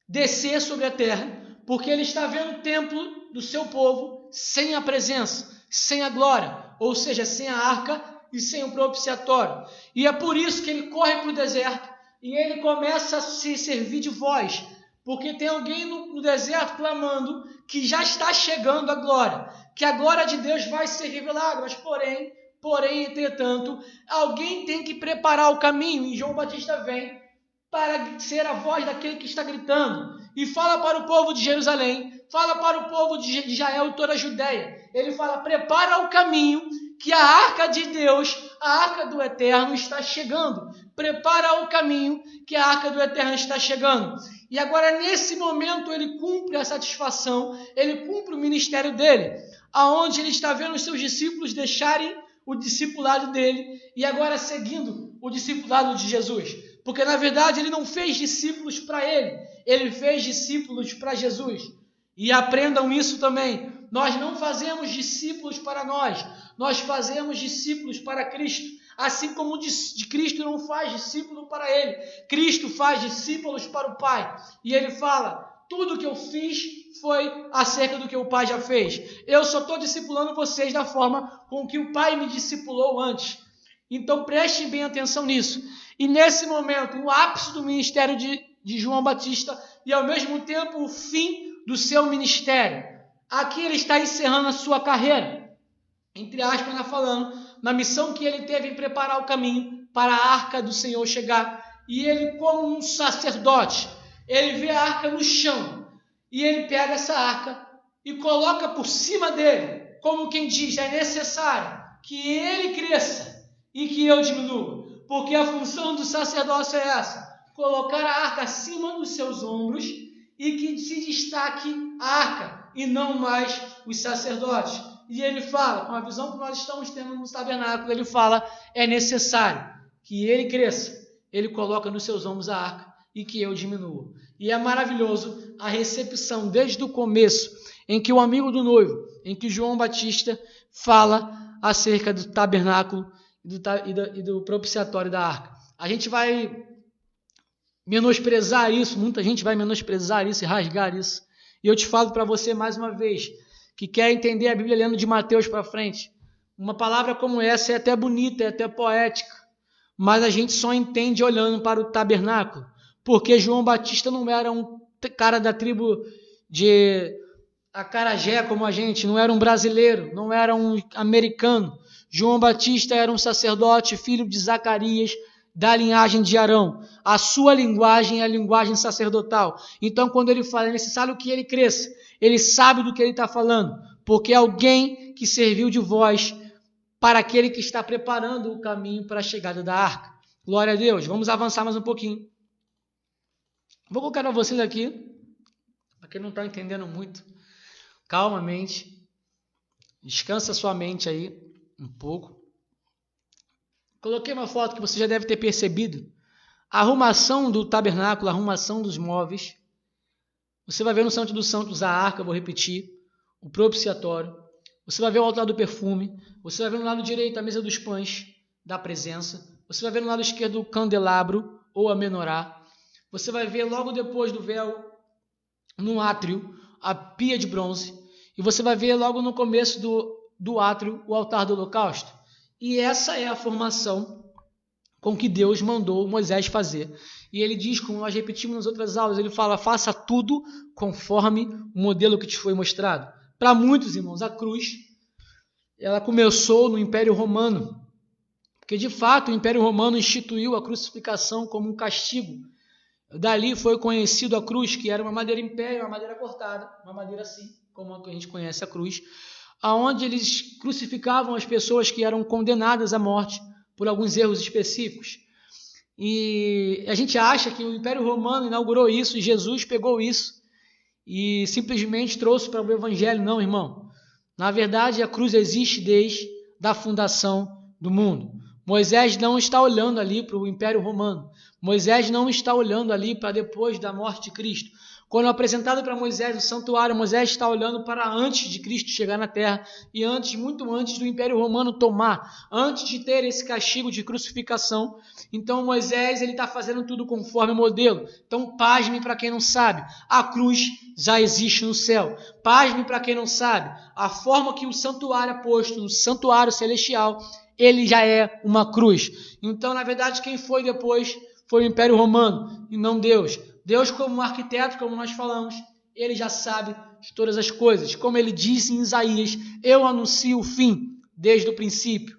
descer sobre a terra, porque ele está vendo o templo do seu povo sem a presença, sem a glória, ou seja, sem a arca e sem o propiciatório. E é por isso que ele corre para o deserto e ele começa a se servir de voz, porque tem alguém no deserto clamando que já está chegando a glória, que a glória de Deus vai ser revelada, mas porém, entretanto, alguém tem que preparar o caminho, e João Batista vem para ser a voz daquele que está gritando, e fala para o povo de Jerusalém, fala para o povo de Israel e toda a Judéia. Ele fala, prepara o caminho, que a arca de Deus, a arca do Eterno está chegando. Prepara o caminho, que a arca do Eterno está chegando. E agora, nesse momento, ele cumpre a satisfação, ele cumpre o ministério dele, aonde ele está vendo os seus discípulos deixarem o discipulado dele, e agora seguindo o discipulado de Jesus. Porque, na verdade, ele não fez discípulos para ele fez discípulos para Jesus. E aprendam isso também. Nós não fazemos discípulos para nós fazemos discípulos para Cristo. Assim como de Cristo não faz discípulo para ele, Cristo faz discípulos para o Pai. E ele fala, tudo que eu fiz foi acerca do que o Pai já fez. Eu só estou discipulando vocês da forma com que o Pai me discipulou antes. Então prestem bem atenção nisso. E nesse momento, o ápice do ministério de João Batista e ao mesmo tempo o fim do seu ministério. Aqui ele está encerrando a sua carreira, entre aspas, falando, na missão que ele teve em preparar o caminho para a arca do Senhor chegar. E ele, como um sacerdote, ele vê a arca no chão e ele pega essa arca e coloca por cima dele, como quem diz, é necessário que ele cresça e que eu diminua, porque a função do sacerdócio é essa, colocar a arca acima dos seus ombros e que se destaque a arca e não mais os sacerdotes. E ele fala, com a visão que nós estamos tendo no tabernáculo, ele fala, é necessário que ele cresça, ele coloca nos seus ombros a arca e que eu diminua. E é maravilhoso a recepção desde o começo, em que o amigo do noivo, em que João Batista fala acerca do tabernáculo e do propiciatório da arca. A gente vai menosprezar isso, muita gente vai menosprezar isso e rasgar isso. E eu te falo para você mais uma vez, que quer entender a Bíblia lendo de Mateus para frente. Uma palavra como essa é até bonita, é até poética, mas a gente só entende olhando para o tabernáculo, porque João Batista não era um cara da tribo de Acarajé como a gente, não era um brasileiro, não era um americano. João Batista era um sacerdote, filho de Zacarias, da linhagem de Arão. A sua linguagem é a linguagem sacerdotal. Então, quando ele fala, é necessário que ele cresça, ele sabe do que ele está falando, porque é alguém que serviu de voz para aquele que está preparando o caminho para a chegada da arca. Glória a Deus. Vamos avançar mais um pouquinho. Vou colocar para vocês aqui, para quem não está entendendo muito, calmamente, descansa sua mente aí um pouco. Coloquei uma foto que você já deve ter percebido. A arrumação do tabernáculo, a arrumação dos móveis. Você vai ver no Santo dos Santos a arca, vou repetir, o propiciatório. Você vai ver o altar do perfume. Você vai ver no lado direito a mesa dos pães da presença. Você vai ver no lado esquerdo o candelabro ou a menorá. você vai ver logo depois do véu, no átrio, a pia de bronze, e você vai ver logo no começo do átrio o altar do holocausto. E essa é a formação com que Deus mandou Moisés fazer. E ele diz, como nós repetimos nas outras aulas, ele fala, faça tudo conforme o modelo que te foi mostrado. Para muitos, irmãos, a cruz, ela começou no Império Romano, porque de fato o Império Romano instituiu a crucificação como um castigo. Dali foi conhecido a cruz, que era uma madeira em pé, uma madeira cortada, uma madeira assim, como a gente conhece a cruz, aonde eles crucificavam as pessoas que eram condenadas à morte por alguns erros específicos. E a gente acha que o Império Romano inaugurou isso, e Jesus pegou isso e simplesmente trouxe para o Evangelho. Não, irmão. Na verdade, a cruz existe desde a fundação do mundo. Moisés não está olhando ali para o Império Romano. Moisés não está olhando ali para depois da morte de Cristo. Quando apresentado para Moisés o santuário, Moisés está olhando para antes de Cristo chegar na terra e antes, muito antes do Império Romano tomar, antes de ter esse castigo de crucificação. Então Moisés ele está fazendo tudo conforme o modelo. Então pasme para quem não sabe, a cruz já existe no céu. Pasme para quem não sabe, a forma que o santuário é posto, no santuário celestial, ele já é uma cruz. Então, na verdade, quem foi depois foi o Império Romano e não Deus. Deus, como arquiteto, como nós falamos, ele já sabe de todas as coisas. Como ele disse em Isaías, eu anuncio o fim desde o princípio.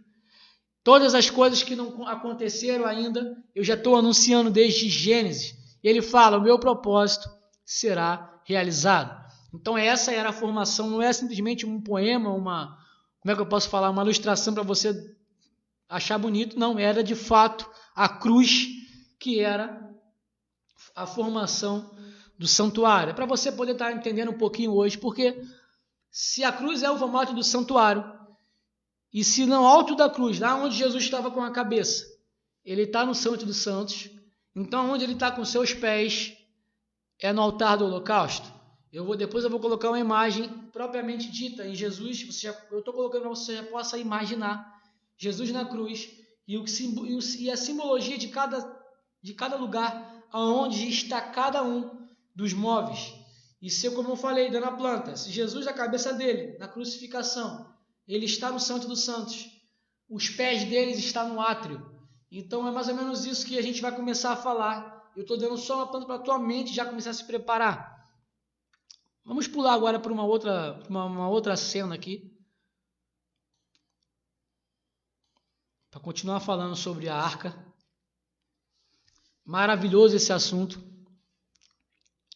Todas as coisas que não aconteceram ainda, eu já estou anunciando desde Gênesis. Ele fala, o meu propósito será realizado. Então essa era a formação, não é simplesmente um poema, como é que eu posso falar, uma ilustração para você achar bonito, não, era de fato a cruz que era a formação do santuário. É para você poder estar entendendo um pouquinho hoje, porque se a cruz é o formato do santuário, e se no alto da cruz, lá onde Jesus estava com a cabeça, ele está no Santo dos Santos, então onde ele está com seus pés é no altar do holocausto. Depois eu vou colocar uma imagem propriamente dita em Jesus, eu estou colocando para você já possa imaginar Jesus na cruz e a simbologia de cada lugar aonde está cada um dos móveis. E se, como eu falei, dando a planta, se Jesus, a cabeça dele, na crucificação, ele está no Santo dos Santos, os pés deles estão no átrio. Então é mais ou menos isso que a gente vai começar a falar. Eu estou dando só uma planta para a tua mente já começar a se preparar. Vamos pular agora para uma outra cena aqui, para continuar falando sobre a arca. Maravilhoso esse assunto.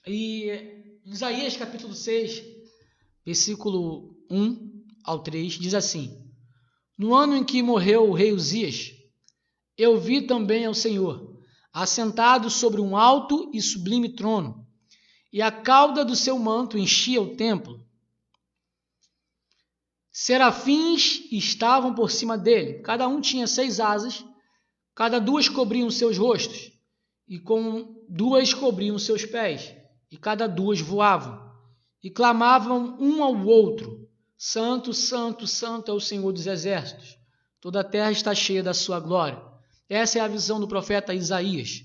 E Isaías capítulo 6, versículo 1 ao 3, diz assim: no ano em que morreu o rei Uzias, eu vi também ao Senhor, assentado sobre um alto e sublime trono, e a cauda do seu manto enchia o templo. Serafins estavam por cima dele, cada um tinha 6 asas, cada 2 cobriam seus rostos, e com 2 cobriam seus pés, e cada 2 voavam, e clamavam um ao outro: Santo, Santo, Santo é o Senhor dos Exércitos, toda a terra está cheia da sua glória. Essa é a visão do profeta Isaías.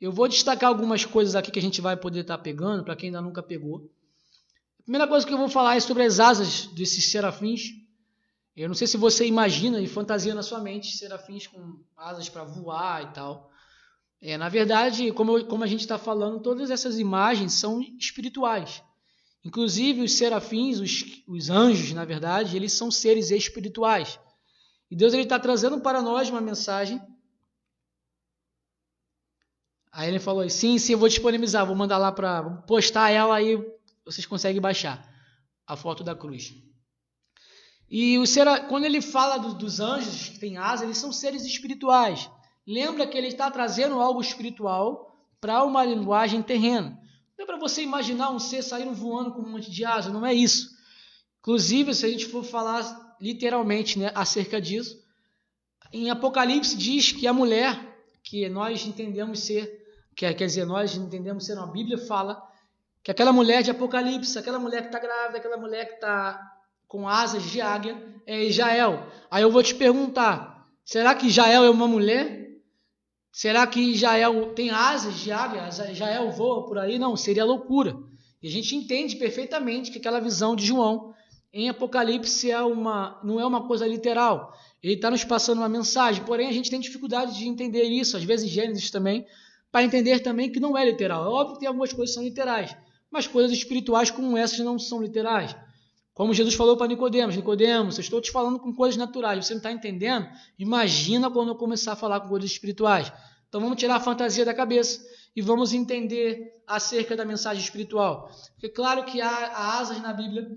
Eu vou destacar algumas coisas aqui que a gente vai poder estar pegando, para quem ainda nunca pegou. A primeira coisa que eu vou falar é sobre as asas desses serafins. Eu não sei se você imagina e fantasia na sua mente serafins com asas para voar e tal. Na verdade, como a gente está falando, todas essas imagens são espirituais. Inclusive os serafins, os anjos, na verdade, eles são seres espirituais. E Deus está trazendo para nós uma mensagem. Aí ele falou, sim, eu vou disponibilizar, vou mandar lá para postar ela, aí vocês conseguem baixar a foto da cruz. E quando ele fala dos anjos que têm asas, eles são seres espirituais. Lembra que ele está trazendo algo espiritual para uma linguagem terrena. Não é para você imaginar um ser saindo voando com um monte de asa, não é isso. Inclusive, se a gente for falar literalmente, né, acerca disso, em Apocalipse diz que a mulher, que nós entendemos ser, a Bíblia fala que aquela mulher de Apocalipse, aquela mulher que está grávida, aquela mulher que está com asas de águia, é Jael. Aí eu vou te perguntar, será que Jael é uma mulher? Será que Israel tem asas de águia? Israel voa por aí? Não, seria loucura. E a gente entende perfeitamente que aquela visão de João em Apocalipse não é uma coisa literal. Ele está nos passando uma mensagem, porém a gente tem dificuldade de entender isso, às vezes Gênesis também, para entender também que não é literal. É óbvio que tem algumas coisas que são literais, mas coisas espirituais como essas não são literais. Como Jesus falou para Nicodemos, Nicodemos, eu estou te falando com coisas naturais, você não está entendendo? Imagina quando eu começar a falar com coisas espirituais. Então vamos tirar a fantasia da cabeça e vamos entender acerca da mensagem espiritual. Porque claro que há asas na Bíblia,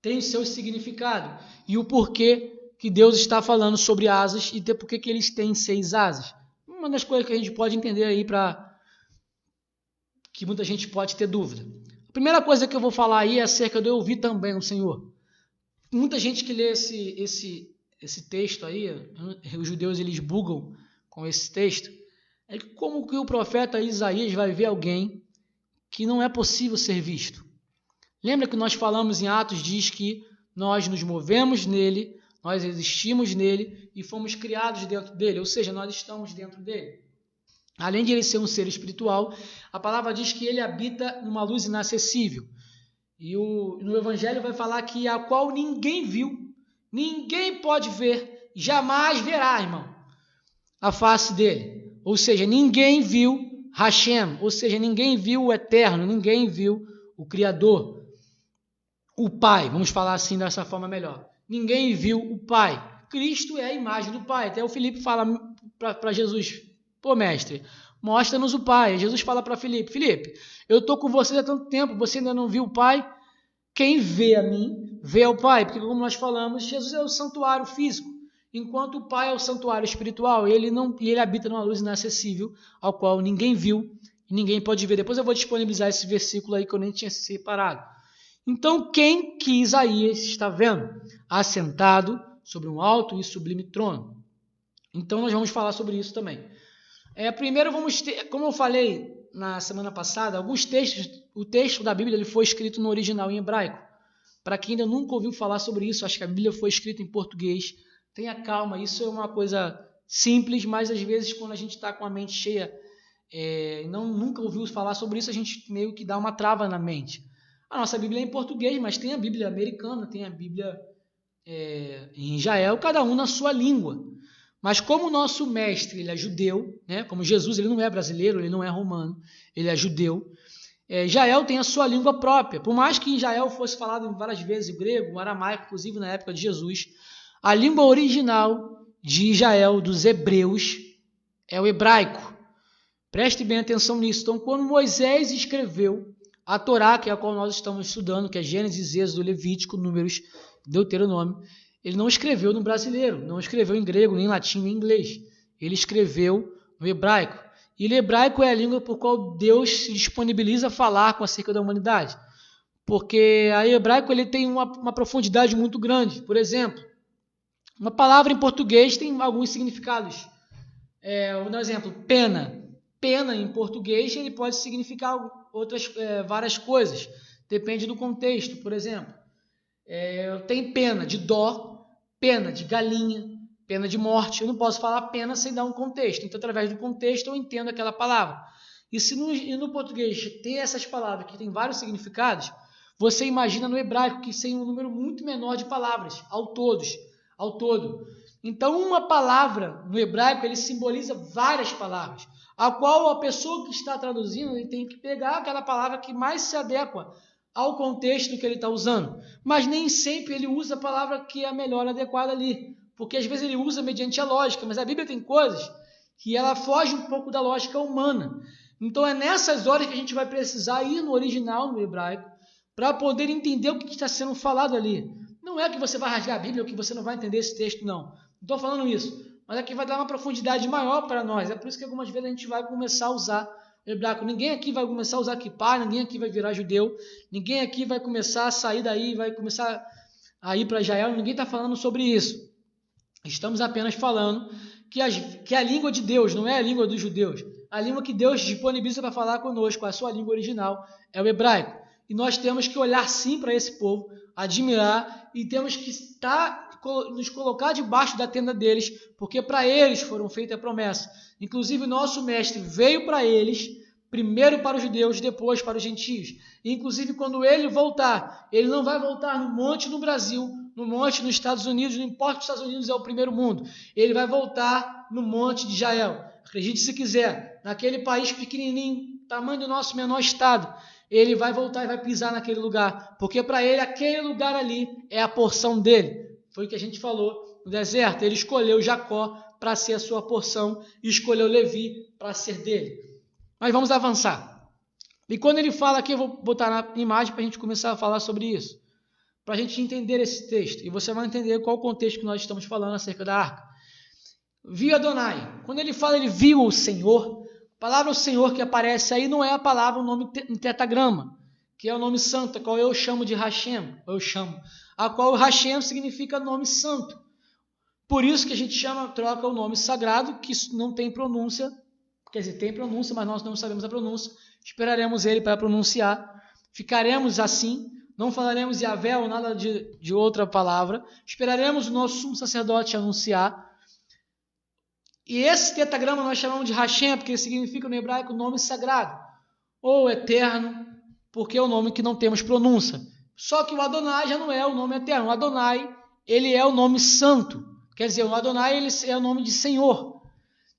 tem o seu significado e o porquê que Deus está falando sobre asas e por que eles têm 6 asas. Uma das coisas que a gente pode entender aí que muita gente pode ter dúvida. A primeira coisa que eu vou falar aí é acerca do eu vi também o Senhor. Muita gente que lê esse texto aí, os judeus eles bugam com esse texto, é que como que o profeta Isaías vai ver alguém que não é possível ser visto? Lembra que nós falamos em Atos, diz que nós nos movemos nele, nós existimos nele e fomos criados dentro dele, ou seja, nós estamos dentro dele. Além de ele ser um ser espiritual, a palavra diz que ele habita numa luz inacessível. E no Evangelho vai falar que a qual ninguém viu, ninguém pode ver, jamais verá, irmão, a face dele. Ou seja, ninguém viu Hashem, ou seja, ninguém viu o Eterno, ninguém viu o Criador. O Pai, vamos falar assim dessa forma melhor. Ninguém viu o Pai. Cristo é a imagem do Pai. Até o Filipe fala para Jesus, pô mestre, mostra-nos o Pai. Jesus fala para Filipe, Filipe, eu estou com você há tanto tempo, você ainda não viu o Pai? Quem vê a mim, vê ao Pai. Porque como nós falamos, Jesus é o santuário físico, enquanto o Pai é o santuário espiritual. E ele habita numa luz inacessível, ao qual ninguém viu e ninguém pode ver. Depois eu vou disponibilizar esse versículo aí que eu nem tinha separado. Então, quem que Isaías está vendo? Assentado sobre um alto e sublime trono. Então, nós vamos falar sobre isso também. Primeiro, vamos ter, como eu falei na semana passada, alguns textos, o texto da Bíblia ele foi escrito no original em hebraico. Para quem ainda nunca ouviu falar sobre isso, acho que a Bíblia foi escrita em português. Tenha calma, isso é uma coisa simples, mas às vezes quando a gente está com a mente cheia e nunca ouviu falar sobre isso, a gente meio que dá uma trava na mente. A nossa Bíblia é em português, mas tem a Bíblia americana, tem a Bíblia em Israel, cada um na sua língua. Mas como o nosso mestre ele é judeu, né? Como Jesus ele não é brasileiro, ele não é romano, ele é judeu, Israel tem a sua língua própria. Por mais que em Israel fosse falado várias vezes o grego, o aramaico, inclusive na época de Jesus, a língua original de Israel, dos hebreus, é o hebraico. Preste bem atenção nisso. Então, quando Moisés escreveu a Torá, que é a qual nós estamos estudando, que é Gênesis, Êxodo, Levítico, Números, Deuteronômio, ele não escreveu no brasileiro, não escreveu em grego, nem em latim, nem em inglês. Ele escreveu no hebraico. E o hebraico é a língua por qual Deus se disponibiliza a falar acerca da humanidade. Porque o hebraico ele tem uma profundidade muito grande. Por exemplo, uma palavra em português tem alguns significados. Vou dar um exemplo, pena. Pena em português ele pode significar várias coisas, depende do contexto. Por exemplo, tem pena de dó, pena de galinha, pena de morte. Eu não posso falar pena sem dar um contexto, então através do contexto eu entendo aquela palavra. E se no português tem essas palavras que tem vários significados, você imagina no hebraico que tem um número muito menor de palavras ao todo. Então uma palavra no hebraico ele simboliza várias palavras, a qual a pessoa que está traduzindo ele tem que pegar aquela palavra que mais se adequa ao contexto que ele está usando. Mas nem sempre ele usa a palavra que é a melhor adequada ali, porque às vezes ele usa mediante a lógica, mas a Bíblia tem coisas que ela foge um pouco da lógica humana. Então é nessas horas que a gente vai precisar ir no original, no hebraico, para poder entender o que está sendo falado ali. Não é que você vai rasgar a Bíblia ou que você não vai entender esse texto, não. Não estou falando isso. Mas aqui vai dar uma profundidade maior para nós. É por isso que algumas vezes a gente vai começar a usar o hebraico. Ninguém aqui vai começar a usar kippah, ninguém aqui vai virar judeu, ninguém aqui vai começar a sair daí, vai começar a ir para Israel. Ninguém está falando sobre isso. Estamos apenas falando que a língua de Deus não é a língua dos judeus. A língua que Deus disponibiliza para falar conosco, a sua língua original, é o hebraico. e nós temos que olhar sim para esse povo, admirar, e temos que nos colocar debaixo da tenda deles, porque para eles foram feitas a promessa. Inclusive, nosso mestre veio para eles, primeiro para os judeus, depois para os gentios. E, inclusive, quando ele voltar, ele não vai voltar no monte no Brasil, no monte nos Estados Unidos, não importa que os Estados Unidos é o primeiro mundo, ele vai voltar no monte de Israel. Acredite se quiser, naquele país pequenininho, tamanho do nosso menor estado, ele vai voltar e vai pisar naquele lugar, porque para ele aquele lugar ali é a porção dele. Foi o que a gente falou no deserto, ele escolheu Jacó para ser a sua porção e escolheu Levi para ser dele. Mas vamos avançar. E quando ele fala aqui, eu vou botar na imagem para a gente começar a falar sobre isso, para a gente entender esse texto, e você vai entender qual o contexto que nós estamos falando acerca da arca. Viu Adonai. Quando ele fala, ele viu o Senhor. A palavra o Senhor que aparece aí não é a palavra, o nome em tetragrama, que é o nome santo, a qual eu chamo de Hashem, a qual Hashem significa nome santo. Por isso que a gente troca o nome sagrado, que não tem pronúncia, quer dizer, tem pronúncia, mas nós não sabemos a pronúncia, esperaremos ele para pronunciar, ficaremos assim, não falaremos Yahvé ou nada de outra palavra, esperaremos o nosso sumo sacerdote anunciar. E esse tetragrama nós chamamos de Hashem, porque significa no hebraico nome sagrado, ou eterno, porque é o nome que não temos pronúncia. Só que o Adonai já não é o nome eterno. O Adonai, ele é o nome santo. Quer dizer, o Adonai ele é o nome de Senhor.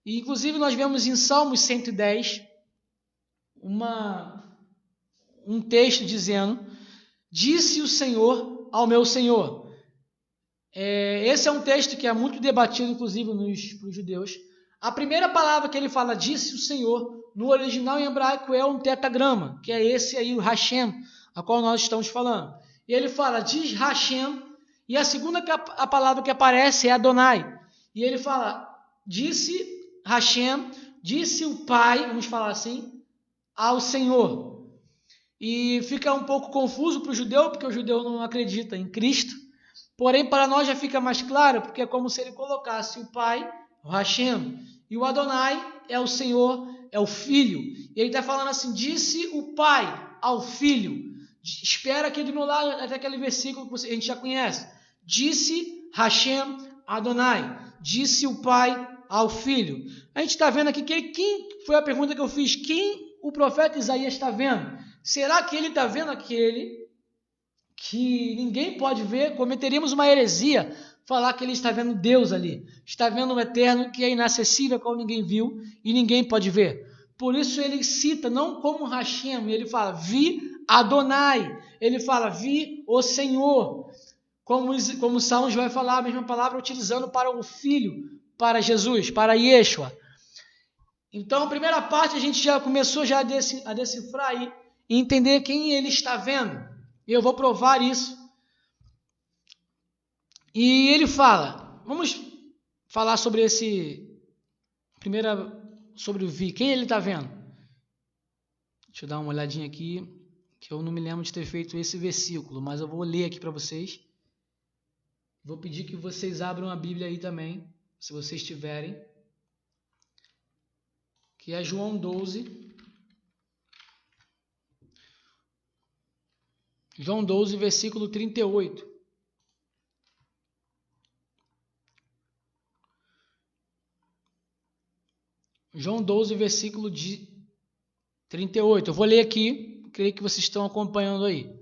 E, inclusive, nós vemos em Salmos 110 um texto dizendo: disse o Senhor ao meu Senhor. Esse é um texto que é muito debatido, inclusive, para os judeus. A primeira palavra que ele fala, disse o Senhor, no original em hebraico é um tetragrama, que é esse aí, o Hashem, a qual nós estamos falando. E ele fala, diz Hashem, e a segunda a palavra que aparece é Adonai. E ele fala, disse Hashem, disse o Pai, vamos falar assim, ao Senhor. E fica um pouco confuso para o judeu, porque o judeu não acredita em Cristo. Porém, para nós já fica mais claro, porque é como se ele colocasse o Pai, o Hashem, e o Adonai é o Senhor, é o Filho. E ele está falando assim, disse o Pai ao Filho. Espera aqui do meu lado, até aquele versículo que a gente já conhece. Disse Hashem Adonai, disse o Pai ao Filho. A gente está vendo aqui, quem foi a pergunta que eu fiz, quem o profeta Isaías está vendo? Será que ele está vendo aquele que ninguém pode ver? Cometeríamos uma heresia falar que ele está vendo Deus ali, está vendo o eterno que é inacessível, qual ninguém viu e ninguém pode ver. Por isso ele cita não como Hashem, ele fala vi Adonai, ele fala vi o Senhor, como o Salmos vai falar a mesma palavra utilizando para o Filho, para Jesus, para Yeshua. Então a primeira parte a gente já começou já a decifrar aí e entender quem ele está vendo. E eu vou provar isso. E ele fala, vamos falar sobre sobre o vi, quem ele está vendo? Deixa eu dar uma olhadinha aqui, que eu não me lembro de ter feito esse versículo, mas eu vou ler aqui para vocês. Vou pedir que vocês abram a Bíblia aí também, se vocês tiverem, que é João 12. João 12, versículo 38. João 12, versículo 38. Eu vou ler aqui, creio que vocês estão acompanhando aí.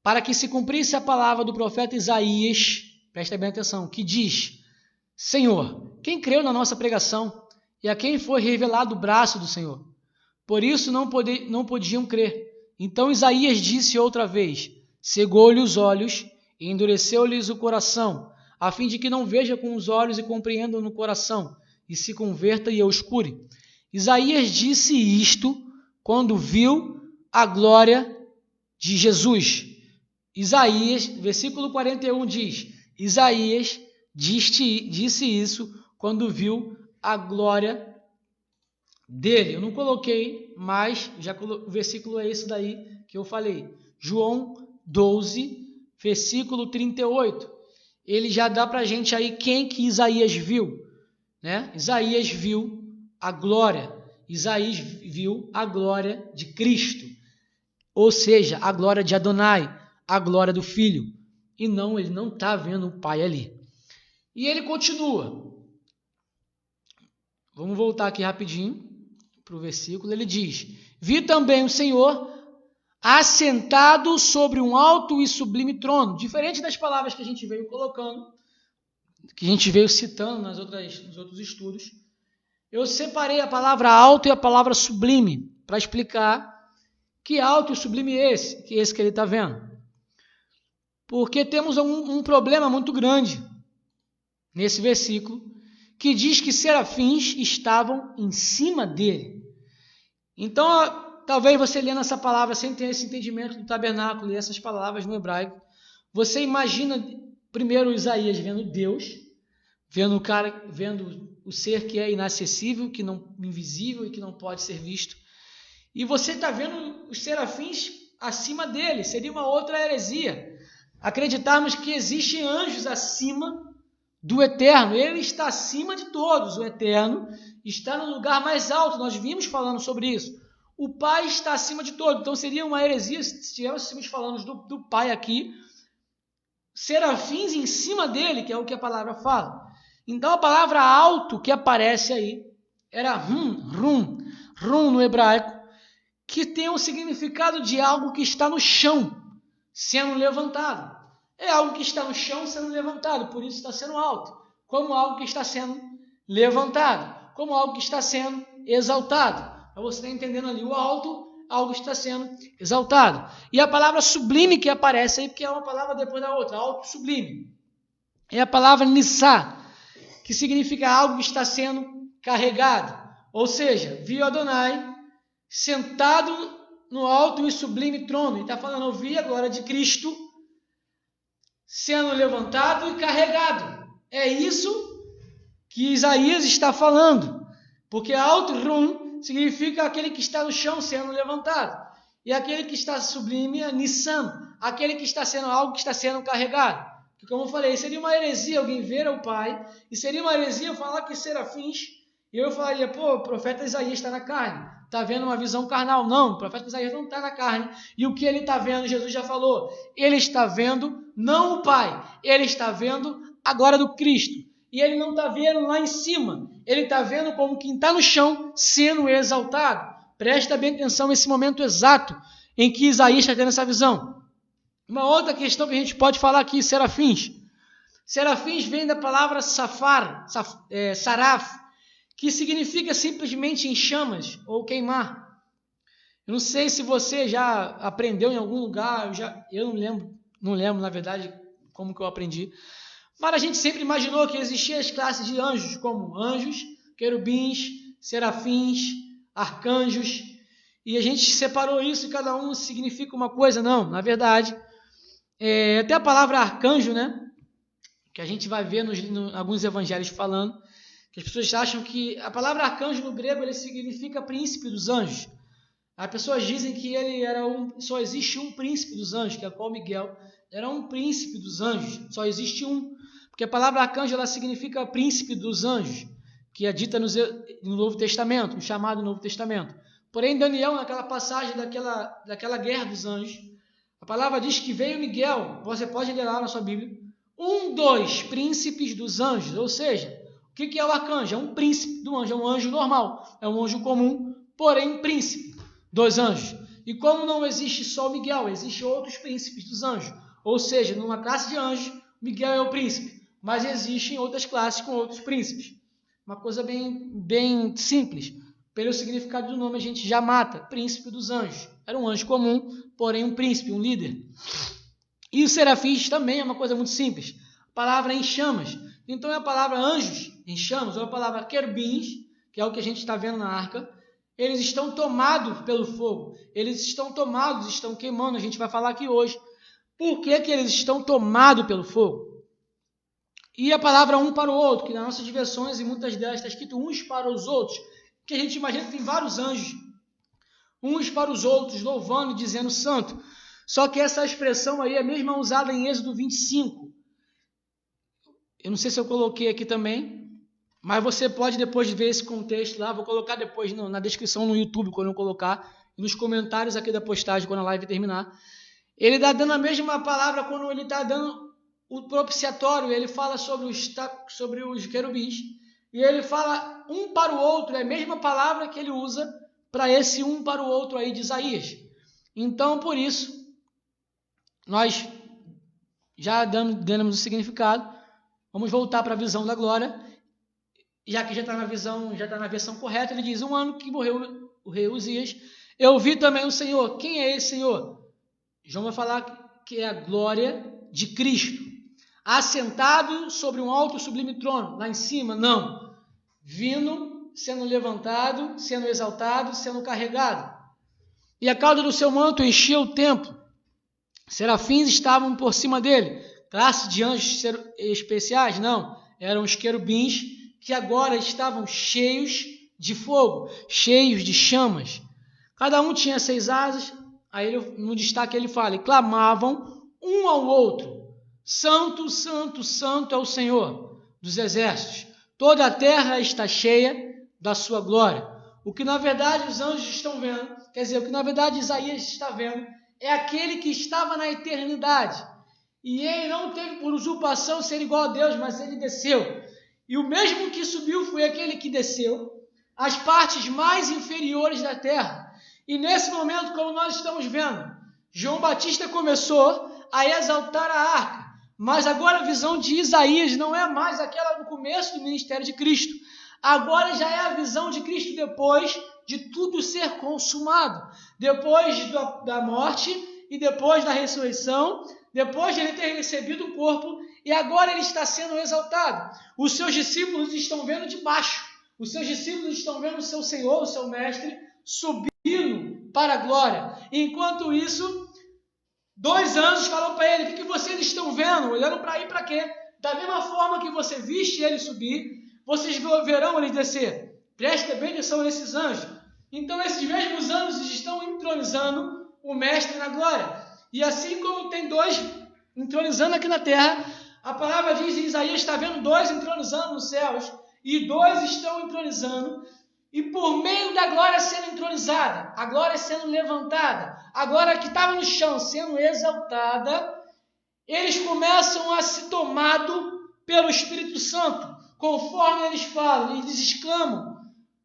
Para que se cumprisse a palavra do profeta Isaías, presta bem atenção, que diz: Senhor, quem creu na nossa pregação e a quem foi revelado o braço do Senhor? Por isso não podiam crer. Então Isaías disse outra vez: cegou-lhe os olhos e endureceu-lhes o coração, a fim de que não veja com os olhos e compreenda no coração, e se converta e eu escure. Isaías disse isto quando viu a glória de Jesus. Isaías, versículo 41 diz, Isaías disse isso quando viu a glória dele. Eu não coloquei, mas o versículo é esse daí que eu falei. João 12, versículo 38. Ele já dá para a gente aí quem que Isaías viu. Né? Isaías viu a glória. Isaías viu a glória de Cristo. ou seja, a glória de Adonai, a glória do Filho. E não, ele não está vendo o Pai ali. E ele continua. Vamos voltar aqui rapidinho para o versículo. Ele diz: vi também o Senhor assentado sobre um alto e sublime trono. Diferente das palavras que a gente veio colocando, que a gente veio citando nos outros estudos, eu separei a palavra alto e a palavra sublime para explicar que alto e sublime é esse que ele está vendo. Porque temos um problema muito grande nesse versículo, que diz que serafins estavam em cima dele. Então, talvez você lendo essa palavra sem ter esse entendimento do tabernáculo e essas palavras no hebraico, você imagina primeiro Isaías vendo Deus, vendo o ser que é inacessível, que não invisível e que não pode ser visto. E você está vendo os serafins acima dele. Seria uma outra heresia acreditarmos que existem anjos acima do Eterno. Ele está acima de todos. O Eterno está no lugar mais alto. Nós vimos falando sobre isso. O Pai está acima de todos. Então seria uma heresia se estivéssemos falando do Pai aqui, serafins em cima dele, que é o que a palavra fala. Então a palavra alto que aparece aí era rum no hebraico, que tem o significado de algo que está no chão, sendo levantado. É algo que está no chão sendo levantado, por isso está sendo alto. Como algo que está sendo levantado, como algo que está sendo exaltado. Para você estar entendendo ali o alto, algo está sendo exaltado. E a palavra sublime que aparece aí, porque é uma palavra depois da outra, alto e sublime. É a palavra nissá, que significa algo que está sendo carregado. Ou seja, viu Adonai sentado no alto e sublime trono. Ele está falando, eu vi a glória de Cristo sendo levantado e carregado. É isso que Isaías está falando. Porque alto rum significa aquele que está no chão sendo levantado. E aquele que está sublime é Nissan, aquele que está sendo algo que está sendo carregado. Que, como eu falei, seria uma heresia alguém ver o Pai, e seria uma heresia eu falar que serafins, e eu falaria, pô, o profeta Isaías está na carne, está vendo uma visão carnal. Não, o profeta Isaías não está na carne, e o que ele está vendo, Jesus já falou, ele está vendo não o Pai, ele está vendo a glória do Cristo, e ele não está vendo lá em cima, ele está vendo como quem está no chão sendo exaltado. Presta bem atenção nesse momento exato em que Isaías está tendo essa visão. Uma outra questão que a gente pode falar aqui, serafins. Serafins vem da palavra saraf, que significa simplesmente em chamas ou queimar. Eu não sei se você já aprendeu em algum lugar, eu não lembro na verdade como que eu aprendi, mas a gente sempre imaginou que existiam as classes de anjos, como anjos, querubins, serafins, arcanjos, e a gente separou isso e cada um significa uma coisa. Não, na verdade, até a palavra arcanjo, né, que a gente vai ver alguns evangelhos falando, que as pessoas acham que a palavra arcanjo no grego ele significa príncipe dos anjos. As pessoas dizem que ele só existe um príncipe dos anjos, que é qual Miguel, era um príncipe dos anjos, só existe um, porque a palavra arcanjo ela significa príncipe dos anjos, que é dita no Novo Testamento, no chamado Novo Testamento. Porém, Daniel, naquela passagem daquela guerra dos anjos, a palavra diz que veio Miguel, você pode ler lá na sua Bíblia, um dos príncipes dos anjos, ou seja, o que é o arcanjo? É um príncipe do anjo, é um anjo normal, é um anjo comum, porém príncipe dos anjos. E como não existe só o Miguel, existem outros príncipes dos anjos, ou seja, numa classe de anjos, Miguel é o príncipe, mas existem outras classes com outros príncipes. Uma coisa bem simples. Pelo significado do nome a gente já mata, príncipe dos anjos. Era um anjo comum, porém um príncipe, um líder. E os serafins também é uma coisa muito simples. A palavra em chamas. Então é a palavra anjos em chamas, ou a palavra querubins, que é o que a gente está vendo na arca. Eles estão tomados pelo fogo. Eles estão tomados, estão queimando. A gente vai falar aqui hoje. Por que eles estão tomados pelo fogo? E a palavra um para o outro, que nas nossas versões, e muitas delas está escrito uns para os outros, que a gente imagina que tem vários anjos, uns para os outros, louvando e dizendo santo. Só que essa expressão aí é a mesma usada em Êxodo 25. Eu não sei se eu coloquei aqui também, mas você pode depois ver esse contexto lá, vou colocar depois na descrição no YouTube, quando eu colocar, nos comentários aqui da postagem, quando a live terminar, ele está dando a mesma palavra quando ele está dando o propiciatório. Ele fala sobre os querubins, e ele fala um para o outro, é a mesma palavra que ele usa para esse um para o outro aí de Isaías. Então, por isso, nós já damos o significado, vamos voltar para a visão da glória, já que já está na versão correta. Ele diz: um ano que morreu o rei Uzias, eu vi também o Senhor. Quem é esse Senhor? João vai falar que é a glória de Cristo, assentado sobre um alto e sublime trono. Lá em cima, não. Vindo, sendo levantado, sendo exaltado, sendo carregado. E a cauda do seu manto enchia o templo. Serafins estavam por cima dele. Classe de anjos especiais? Não. Eram os querubins que agora estavam cheios de fogo, cheios de chamas. Cada um tinha 6 asas. Aí no destaque ele fala: e clamavam um ao outro: Santo, Santo, Santo é o Senhor dos exércitos. Toda a terra está cheia da sua glória. O que na verdade os anjos estão vendo, quer dizer, o que na verdade Isaías está vendo, é aquele que estava na eternidade. E ele não teve por usurpação ser igual a Deus, mas ele desceu. E o mesmo que subiu foi aquele que desceu às partes mais inferiores da terra. E nesse momento, como nós estamos vendo, João Batista começou a exaltar a arca, mas agora a visão de Isaías não é mais aquela no começo do ministério de Cristo. Agora já é a visão de Cristo depois de tudo ser consumado, depois da morte e depois da ressurreição, depois de ele ter recebido o corpo, e agora ele está sendo exaltado. Os seus discípulos estão vendo de baixo, os seus discípulos estão vendo o seu Senhor, o seu Mestre, subindo para a glória. Enquanto isso, 2 anjos falam para ele: o que vocês estão vendo? Olhando para aí para quê? Da mesma forma que você viste ele subir, vocês verão ele descer. Preste bem atenção nesses anjos. Então esses mesmos anjos estão entronizando o Mestre na glória. E assim como tem 2 entronizando aqui na terra, a palavra diz em Isaías: está vendo 2 entronizando nos céus, e 2 estão entronizando, e por meio da glória sendo entronizada, a glória sendo levantada, a glória que estava no chão sendo exaltada, eles começam a ser tomados pelo Espírito Santo, conforme eles falam, eles exclamam: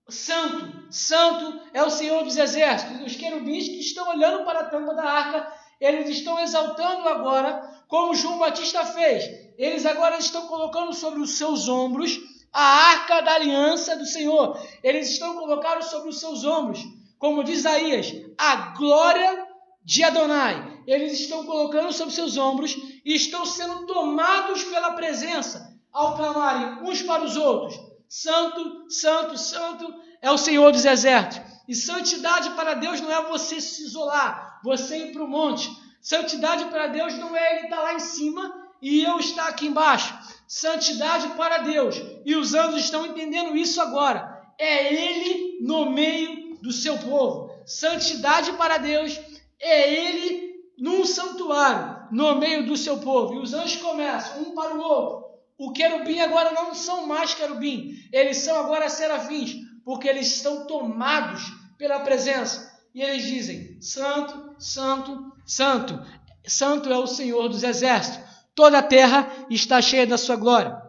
Santo, Santo é o Senhor dos exércitos. E os querubins que estão olhando para a tampa da arca, eles estão exaltando agora, como João Batista fez. Eles agora estão colocando sobre os seus ombros a arca da aliança do Senhor. Eles estão colocando sobre os seus ombros, como diz Isaías, a glória de Adonai. Eles estão colocando sobre os seus ombros e estão sendo tomados pela presença, ao clamarem uns para os outros: Santo, Santo, Santo é o Senhor dos exércitos. E santidade para Deus não é você se isolar, você ir para o monte. Santidade para Deus não é ele estar lá em cima e eu estar aqui embaixo. Santidade para Deus, e os anjos estão entendendo isso agora, é ele no meio do seu povo. Santidade para Deus é ele num santuário no meio do seu povo. E os anjos começam um para o outro. O querubim agora não são mais querubim, eles são agora serafins, porque eles estão tomados pela presença. E eles dizem: Santo, Santo, Santo, Santo é o Senhor dos exércitos. Toda a terra está cheia da sua glória.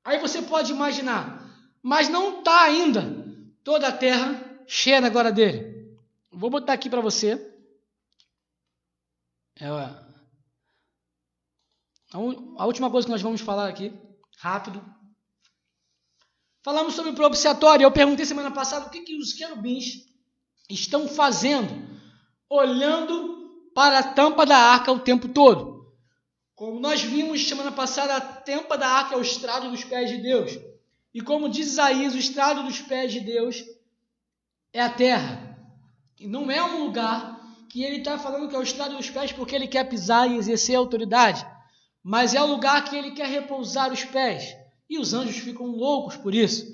Aí você pode imaginar, mas não está ainda toda a terra cheia da glória dele. Vou botar aqui para você. A última coisa que nós vamos falar aqui, rápido. Falamos sobre o propiciatório. Eu perguntei semana passada o que os querubins estão fazendo, olhando para a tampa da arca o tempo todo. Como nós vimos semana passada, a tampa da arca é o estrado dos pés de Deus. E como diz Isaías, o estrado dos pés de Deus é a terra. E não é um lugar que ele está falando que é o estrado dos pés porque ele quer pisar e exercer autoridade, mas é o lugar que ele quer repousar os pés. E os anjos ficam loucos por isso,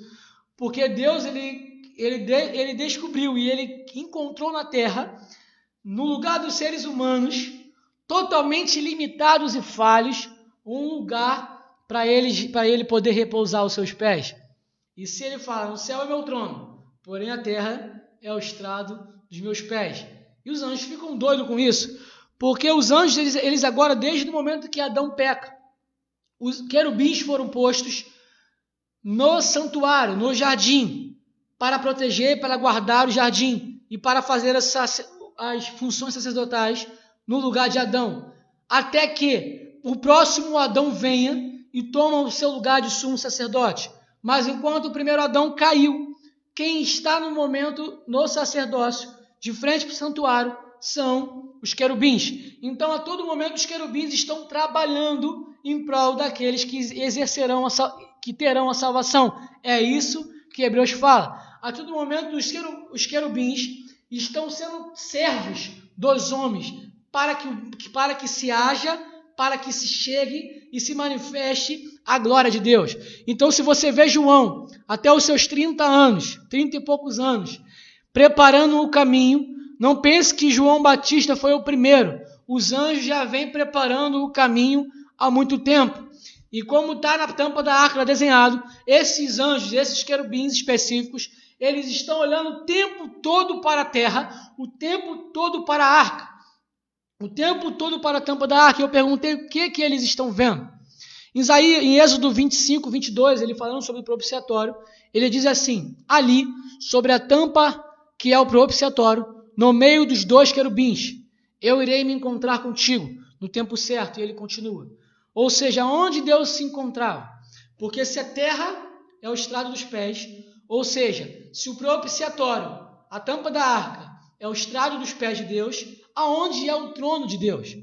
porque Deus ele descobriu e ele encontrou na terra, no lugar dos seres humanos, totalmente limitados e falhos, um lugar para ele poder repousar os seus pés. E se ele fala: no céu é meu trono, porém a terra é o estrado dos meus pés. E os anjos ficam doidos com isso, porque os anjos, eles agora, desde o momento que Adão peca, os querubins foram postos no santuário, no jardim, para proteger, para guardar o jardim e para fazer as funções sacerdotais no lugar de Adão, até que o próximo Adão venha e toma o seu lugar de sumo sacerdote. Mas enquanto o primeiro Adão caiu, quem está no momento no sacerdócio, de frente para o santuário, são os querubins. Então, a todo momento, os querubins estão trabalhando em prol daqueles que exercerão, que terão a salvação. É isso que Hebreus fala. A todo momento, os querubins estão sendo servos dos homens para que se haja, para que se chegue e se manifeste a glória de Deus. Então, se você vê João, até os seus 30 anos, 30 e poucos anos, preparando o caminho, não pense que João Batista foi o primeiro. Os anjos já vêm preparando o caminho há muito tempo. E como está na tampa da arca desenhado, esses anjos, esses querubins específicos, eles estão olhando o tempo todo para a terra, o tempo todo para a arca, o tempo todo para a tampa da arca. Eu perguntei o que eles estão vendo. Em Êxodo 25, 22, ele falando sobre o propiciatório, ele diz assim: ali, sobre a tampa que é o propiciatório, no meio dos dois querubins, eu irei me encontrar contigo no tempo certo. E ele continua. Ou seja, onde Deus se encontrava? Porque se a terra é o estrado dos pés, ou seja, se o propiciatório, a tampa da arca, é o estrado dos pés de Deus, aonde é o trono de Deus?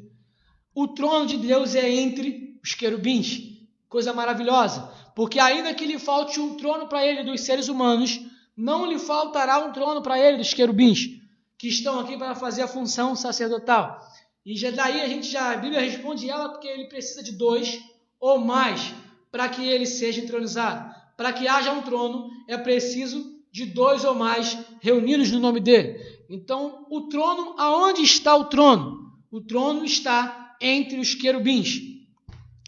O trono de Deus é entre os querubins. Coisa maravilhosa, porque ainda que lhe falte um trono para ele dos seres humanos, não lhe faltará um trono para ele dos querubins, que estão aqui para fazer a função sacerdotal. E já daí a Bíblia responde ela porque ele precisa de 2 ou mais para que ele seja entronizado. Para que haja um trono, é preciso de 2 ou mais reunidos no nome dele. Então, o trono, aonde está o trono? O trono está entre os querubins.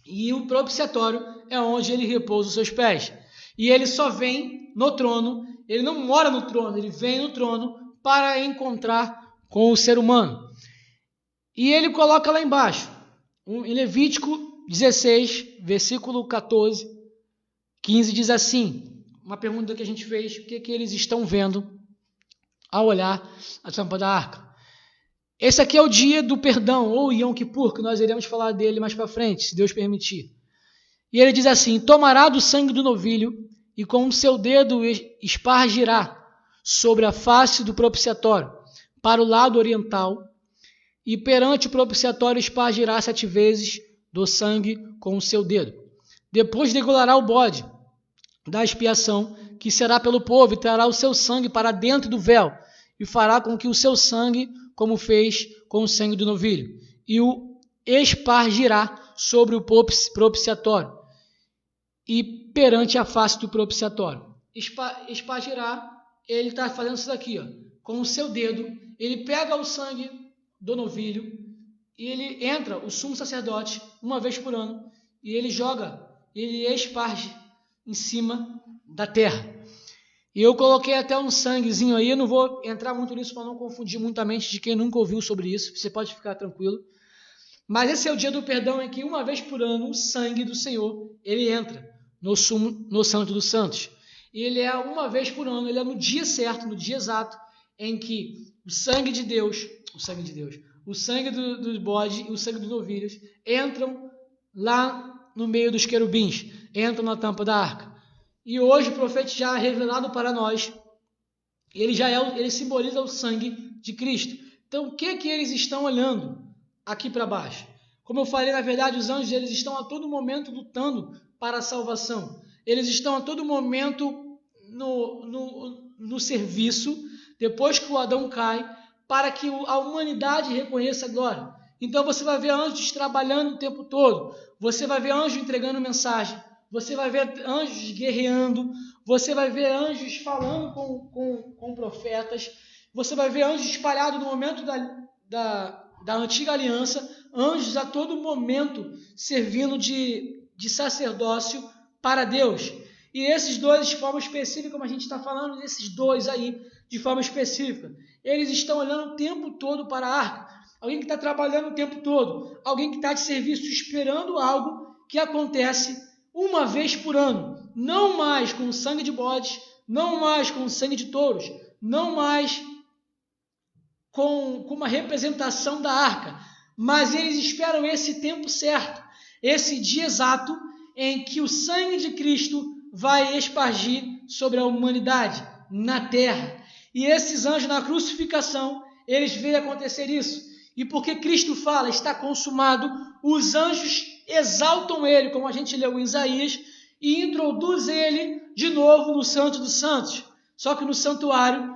E o propiciatório é onde ele repousa os seus pés. E ele só vem no trono, ele não mora no trono, ele vem no trono para encontrar com o ser humano. E ele coloca lá embaixo, em Levítico 16, versículo 14, 15, diz assim, uma pergunta que a gente fez: o que eles estão vendo ao olhar a tampa da arca? Esse aqui é o dia do perdão, ou Yom Kippur, que nós iremos falar dele mais para frente, se Deus permitir. E ele diz assim: tomará do sangue do novilho e com o seu dedo espargirá sobre a face do propiciatório, para o lado oriental, e perante o propiciatório espargirá 7 vezes do sangue com o seu dedo. Depois degolará o bode da expiação, que será pelo povo, e trará o seu sangue para dentro do véu, e fará com que o seu sangue, como fez com o sangue do novilho, e o espargirá sobre o propiciatório, e perante a face do propiciatório. Espargirá, ele está fazendo isso daqui, ó, com o seu dedo, ele pega o sangue do novilho, e ele entra, o sumo sacerdote, uma vez por ano, e ele joga, ele esparge em cima da terra. E eu coloquei até um sanguezinho aí, eu não vou entrar muito nisso para não confundir muito a mente de quem nunca ouviu sobre isso, você pode ficar tranquilo. Mas esse é o dia do perdão, em que uma vez por ano o sangue do Senhor, ele entra no Santo dos Santos. E ele é uma vez por ano, ele é no dia certo, no dia exato, em que o sangue do bode e o sangue dos novilhos entram lá no meio dos querubins, entram na tampa da arca. E hoje o profeta já é revelado para nós, ele simboliza o sangue de Cristo. Então o que eles estão olhando aqui para baixo? Como eu falei, na verdade, os anjos eles estão a todo momento lutando para a salvação. Eles estão a todo momento no serviço, depois que o Adão cai, para que a humanidade reconheça a glória. Então você vai ver anjos trabalhando o tempo todo, você vai ver anjos entregando mensagem, você vai ver anjos guerreando, você vai ver anjos falando com profetas, você vai ver anjos espalhados no momento da antiga aliança, anjos a todo momento servindo de sacerdócio para Deus. E esses dois, de forma específica, como a gente está falando, esses dois aí, de forma específica, eles estão olhando o tempo todo para a arca. Alguém que está trabalhando o tempo todo, alguém que está de serviço esperando algo que acontece uma vez por ano, não mais com sangue de bodes, não mais com sangue de touros, não mais com uma representação da arca, mas eles esperam esse tempo certo, esse dia exato em que o sangue de Cristo vai espargir sobre a humanidade, na terra. E esses anjos na crucificação, eles veem acontecer isso. E porque Cristo fala, está consumado, os anjos exaltam ele, como a gente leu em Isaías, e introduz ele de novo no Santo dos Santos, só que no santuário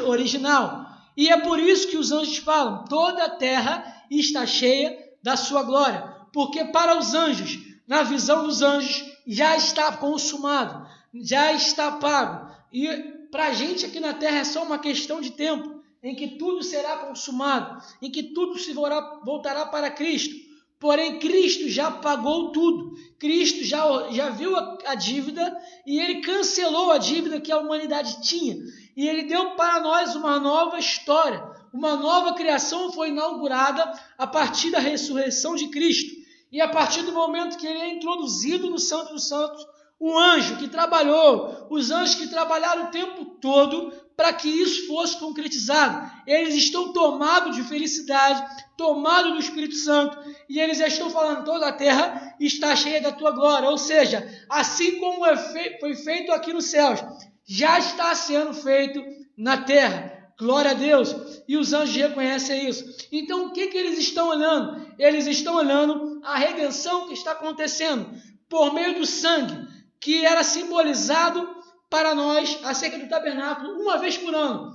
original. E é por isso que os anjos falam, toda a terra está cheia da sua glória, porque para os anjos, na visão dos anjos, já está consumado, já está pago. E para a gente aqui na terra é só uma questão de tempo, em que tudo será consumado, em que tudo se voltará para Cristo. Porém, Cristo já pagou tudo. Cristo já viu a dívida e ele cancelou a dívida que a humanidade tinha. E ele deu para nós uma nova história. Uma nova criação foi inaugurada a partir da ressurreição de Cristo. E a partir do momento que ele é introduzido no Santo dos Santos, o anjo que trabalhou, os anjos que trabalharam o tempo todo para que isso fosse concretizado, eles estão tomados de felicidade, tomados do Espírito Santo, e eles já estão falando, toda a terra está cheia da tua glória, ou seja, assim como foi feito aqui nos céus, já está sendo feito na terra. Glória a Deus. E os anjos reconhecem isso. Então, o que eles estão olhando? Eles estão olhando a redenção que está acontecendo por meio do sangue, que era simbolizado para nós acerca do tabernáculo uma vez por ano.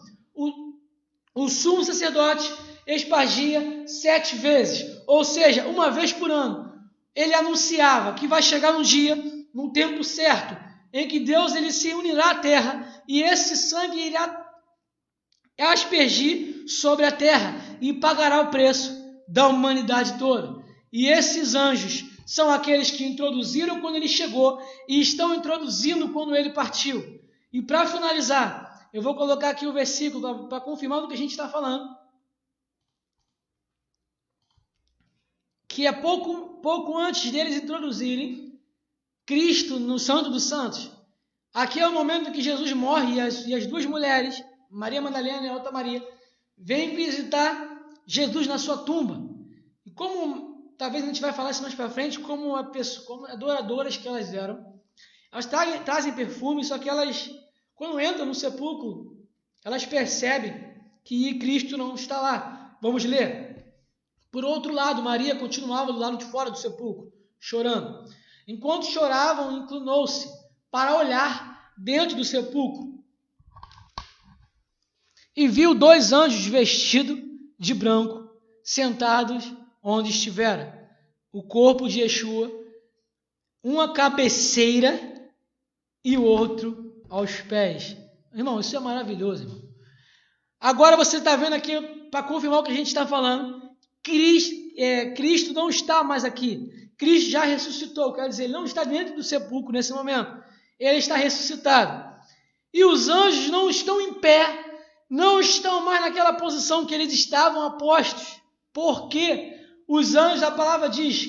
O sumo sacerdote espargia 7 vezes, ou seja, uma vez por ano. Ele anunciava que vai chegar um dia, num tempo certo, em que Deus ele se unirá à terra e esse sangue irá aspergir sobre a terra e pagará o preço da humanidade toda. E esses anjos são aqueles que introduziram quando ele chegou e estão introduzindo quando ele partiu. E para finalizar, eu vou colocar aqui o versículo para confirmar o que a gente está falando, que é pouco antes deles introduzirem Cristo no Santo dos Santos. Aqui é o momento que Jesus morre e as duas mulheres, Maria Madalena e a outra Maria, vêm visitar Jesus na sua tumba. E como, talvez a gente vai falar isso mais para frente, como adoradoras que elas eram, elas trazem perfume, só que elas, quando entram no sepulcro, elas percebem que Cristo não está lá. Vamos ler. Por outro lado, Maria continuava do lado de fora do sepulcro, chorando. Enquanto choravam, inclinou-se para olhar dentro do sepulcro e viu 2 anjos vestidos de branco, sentados onde estivera o corpo de Yeshua, um à cabeceira e o outro aos pés. Irmão, isso é maravilhoso, irmão. Agora você está vendo aqui, para confirmar o que a gente está falando, Cristo não está mais aqui. Cristo já ressuscitou, quer dizer, ele não está dentro do sepulcro nesse momento. Ele está ressuscitado. E os anjos não estão em pé, não estão mais naquela posição que eles estavam apostos. Porque os anjos, a palavra diz,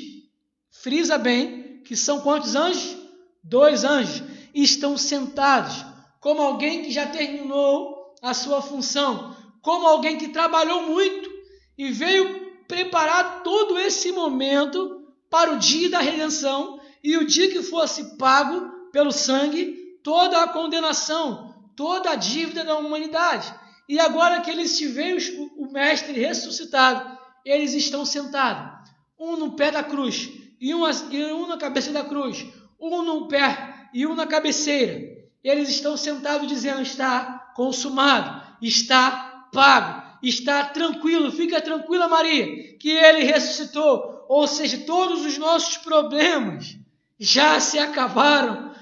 frisa bem, que são quantos anjos? 2 anjos. E estão sentados, como alguém que já terminou a sua função, como alguém que trabalhou muito e veio preparar todo esse momento para o dia da redenção e o dia que fosse pago pelo sangue toda a condenação, toda a dívida da humanidade. E agora que eles veem o Mestre ressuscitado, eles estão sentados, um no pé da cruz e um na cabeça da cruz, um no pé e um na cabeceira. Eles estão sentados dizendo, está consumado, está pago, está tranquilo, fica tranquila Maria, que ele ressuscitou. Ou seja, todos os nossos problemas já se acabaram,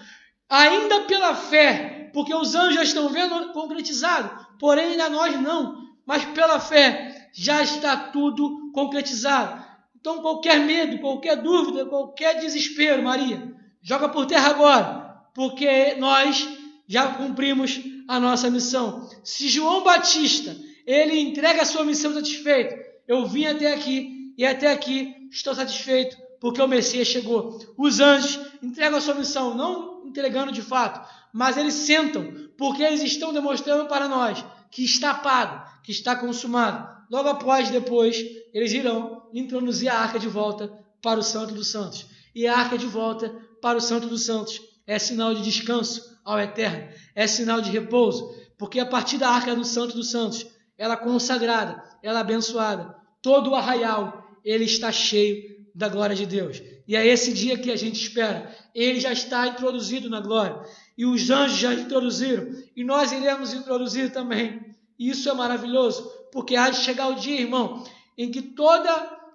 ainda pela fé, porque os anjos já estão vendo concretizado, porém ainda nós não, mas pela fé já está tudo concretizado. Então qualquer medo, qualquer dúvida, qualquer desespero, Maria, joga por terra agora, porque nós já cumprimos a nossa missão. Se João Batista ele entrega a sua missão satisfeito. Eu vim até aqui e até aqui estou satisfeito porque o Messias chegou. Os anjos entregam a sua missão, não entregando de fato, mas eles sentam porque eles estão demonstrando para nós que está pago, que está consumado. Logo após, depois, eles irão introduzir a arca de volta para o Santo dos Santos. E a arca de volta para o Santo dos Santos é sinal de descanso ao Eterno, é sinal de repouso, porque a partir da arca do Santo dos Santos, ela consagrada, ela abençoada, todo o arraial, ele está cheio da glória de Deus. E é esse dia que a gente espera. Ele já está introduzido na glória. E os anjos já introduziram. E nós iremos introduzir também. E isso é maravilhoso, porque há de chegar o dia, irmão, em que todo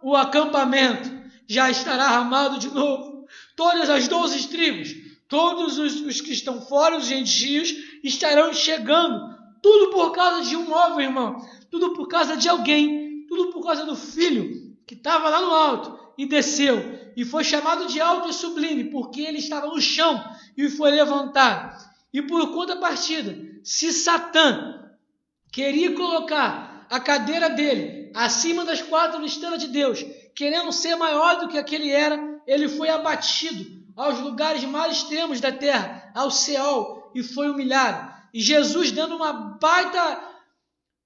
o acampamento já estará armado de novo. Todas as 12 tribos, todos os que estão fora, os gentios, estarão chegando. Tudo por causa de um ovo, irmão. Tudo por causa de alguém. Tudo por causa do Filho que estava lá no alto e desceu. E foi chamado de alto e sublime, porque ele estava no chão e foi levantado. E por contrapartida, se Satã queria colocar a cadeira dele acima das 4 estrelas de Deus, querendo ser maior do que aquele era, ele foi abatido aos lugares mais extremos da terra, ao Seol, e foi humilhado. E Jesus dando uma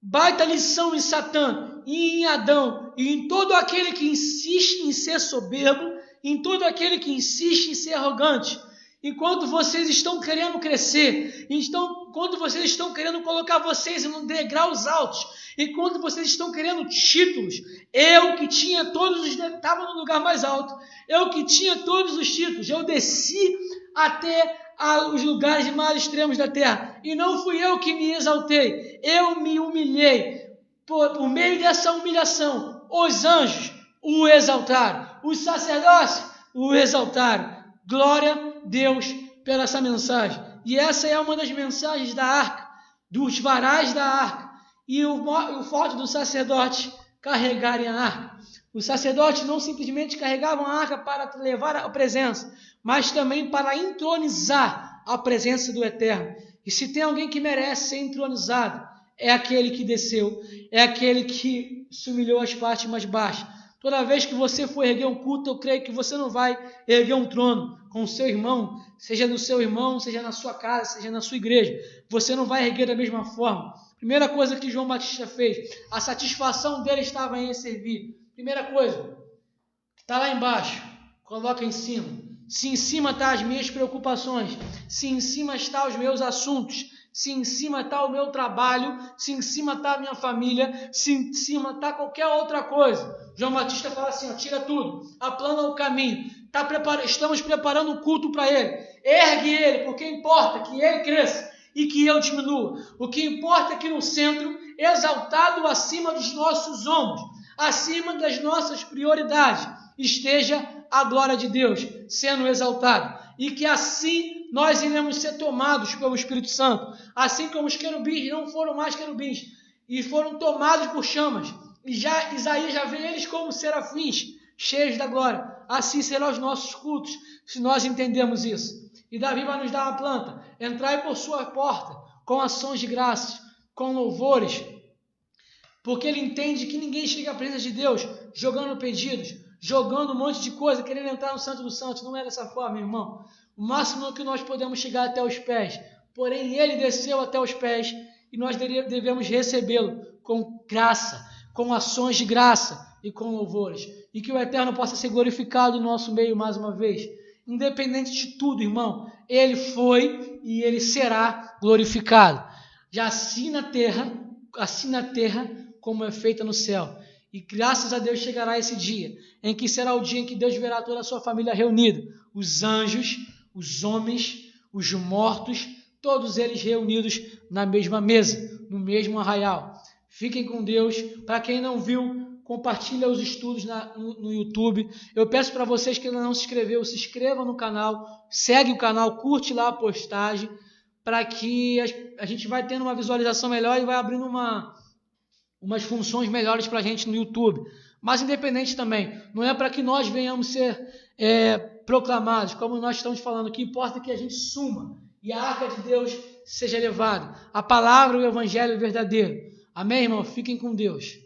baita lição em Satã e em Adão, e em todo aquele que insiste em ser soberbo, em todo aquele que insiste em ser arrogante. Enquanto vocês estão querendo crescer, enquanto vocês estão querendo colocar vocês em degraus altos, enquanto vocês estão querendo títulos, eu que tinha estava no lugar mais alto, eu que tinha todos os títulos, eu desci até os lugares mais extremos da terra, e não fui eu que me exaltei, eu me humilhei. Por meio dessa humilhação, os anjos o exaltaram, os sacerdotes o exaltaram. Glória a Deus pela essa mensagem. E essa é uma das mensagens da arca, dos varais da arca, e o fato do sacerdote carregarem a arca. Os sacerdotes não simplesmente carregavam a arca para levar a presença, mas também para entronizar a presença do Eterno. E se tem alguém que merece ser entronizado, é aquele que desceu, é aquele que se humilhou às partes mais baixas. Toda vez que você for erguer um culto, eu creio que você não vai erguer um trono com o seu irmão, seja no seu irmão, seja na sua casa, seja na sua igreja. Você não vai erguer da mesma forma. Primeira coisa que João Batista fez, a satisfação dele estava em servir. Primeira coisa, está lá embaixo, coloca em cima. Se em cima estão as minhas preocupações, se em cima estão os meus assuntos, se em cima está o meu trabalho, se em cima está a minha família, se em cima está qualquer outra coisa. João Batista fala assim, ó, tira tudo, aplana o caminho, estamos preparando um culto para ele, ergue ele, porque importa que ele cresça e que eu diminua. O que importa é que no centro, exaltado acima dos nossos ombros, acima das nossas prioridades, esteja a glória de Deus sendo exaltada, e que assim nós iremos ser tomados pelo Espírito Santo, assim como os querubins não foram mais querubins e foram tomados por chamas, e Isaías já vê eles como serafins, cheios da glória. Assim serão os nossos cultos, se nós entendermos isso. E Davi vai nos dar uma planta, entrai por sua porta com ações de graças, com louvores, porque ele entende que ninguém chega à presença de Deus jogando pedidos, jogando um monte de coisa, querendo entrar no Santo dos Santos. Não é dessa forma, irmão. O máximo que nós podemos chegar até os pés, porém ele desceu até os pés e nós devemos recebê-lo com graça, com ações de graça e com louvores, e que o Eterno possa ser glorificado no nosso meio mais uma vez. Independente de tudo, irmão, ele foi e ele será glorificado, já assim na terra como é feita no céu. E graças a Deus chegará esse dia, em que será o dia em que Deus verá toda a sua família reunida, os anjos, os homens, os mortos, todos eles reunidos na mesma mesa, no mesmo arraial. Fiquem com Deus. Para quem não viu, compartilha os estudos no YouTube. Eu peço para vocês que ainda não se inscreveu, se inscreva no canal, segue o canal, curte lá a postagem, para que a gente vai tendo uma visualização melhor e vai abrindo umas funções melhores para a gente no YouTube. Mas independente também, não é para que nós venhamos ser proclamados, como nós estamos falando, o que importa é que a gente suma e a arca de Deus seja levada, a palavra e o evangelho verdadeiro. Amém, irmão? Fiquem com Deus.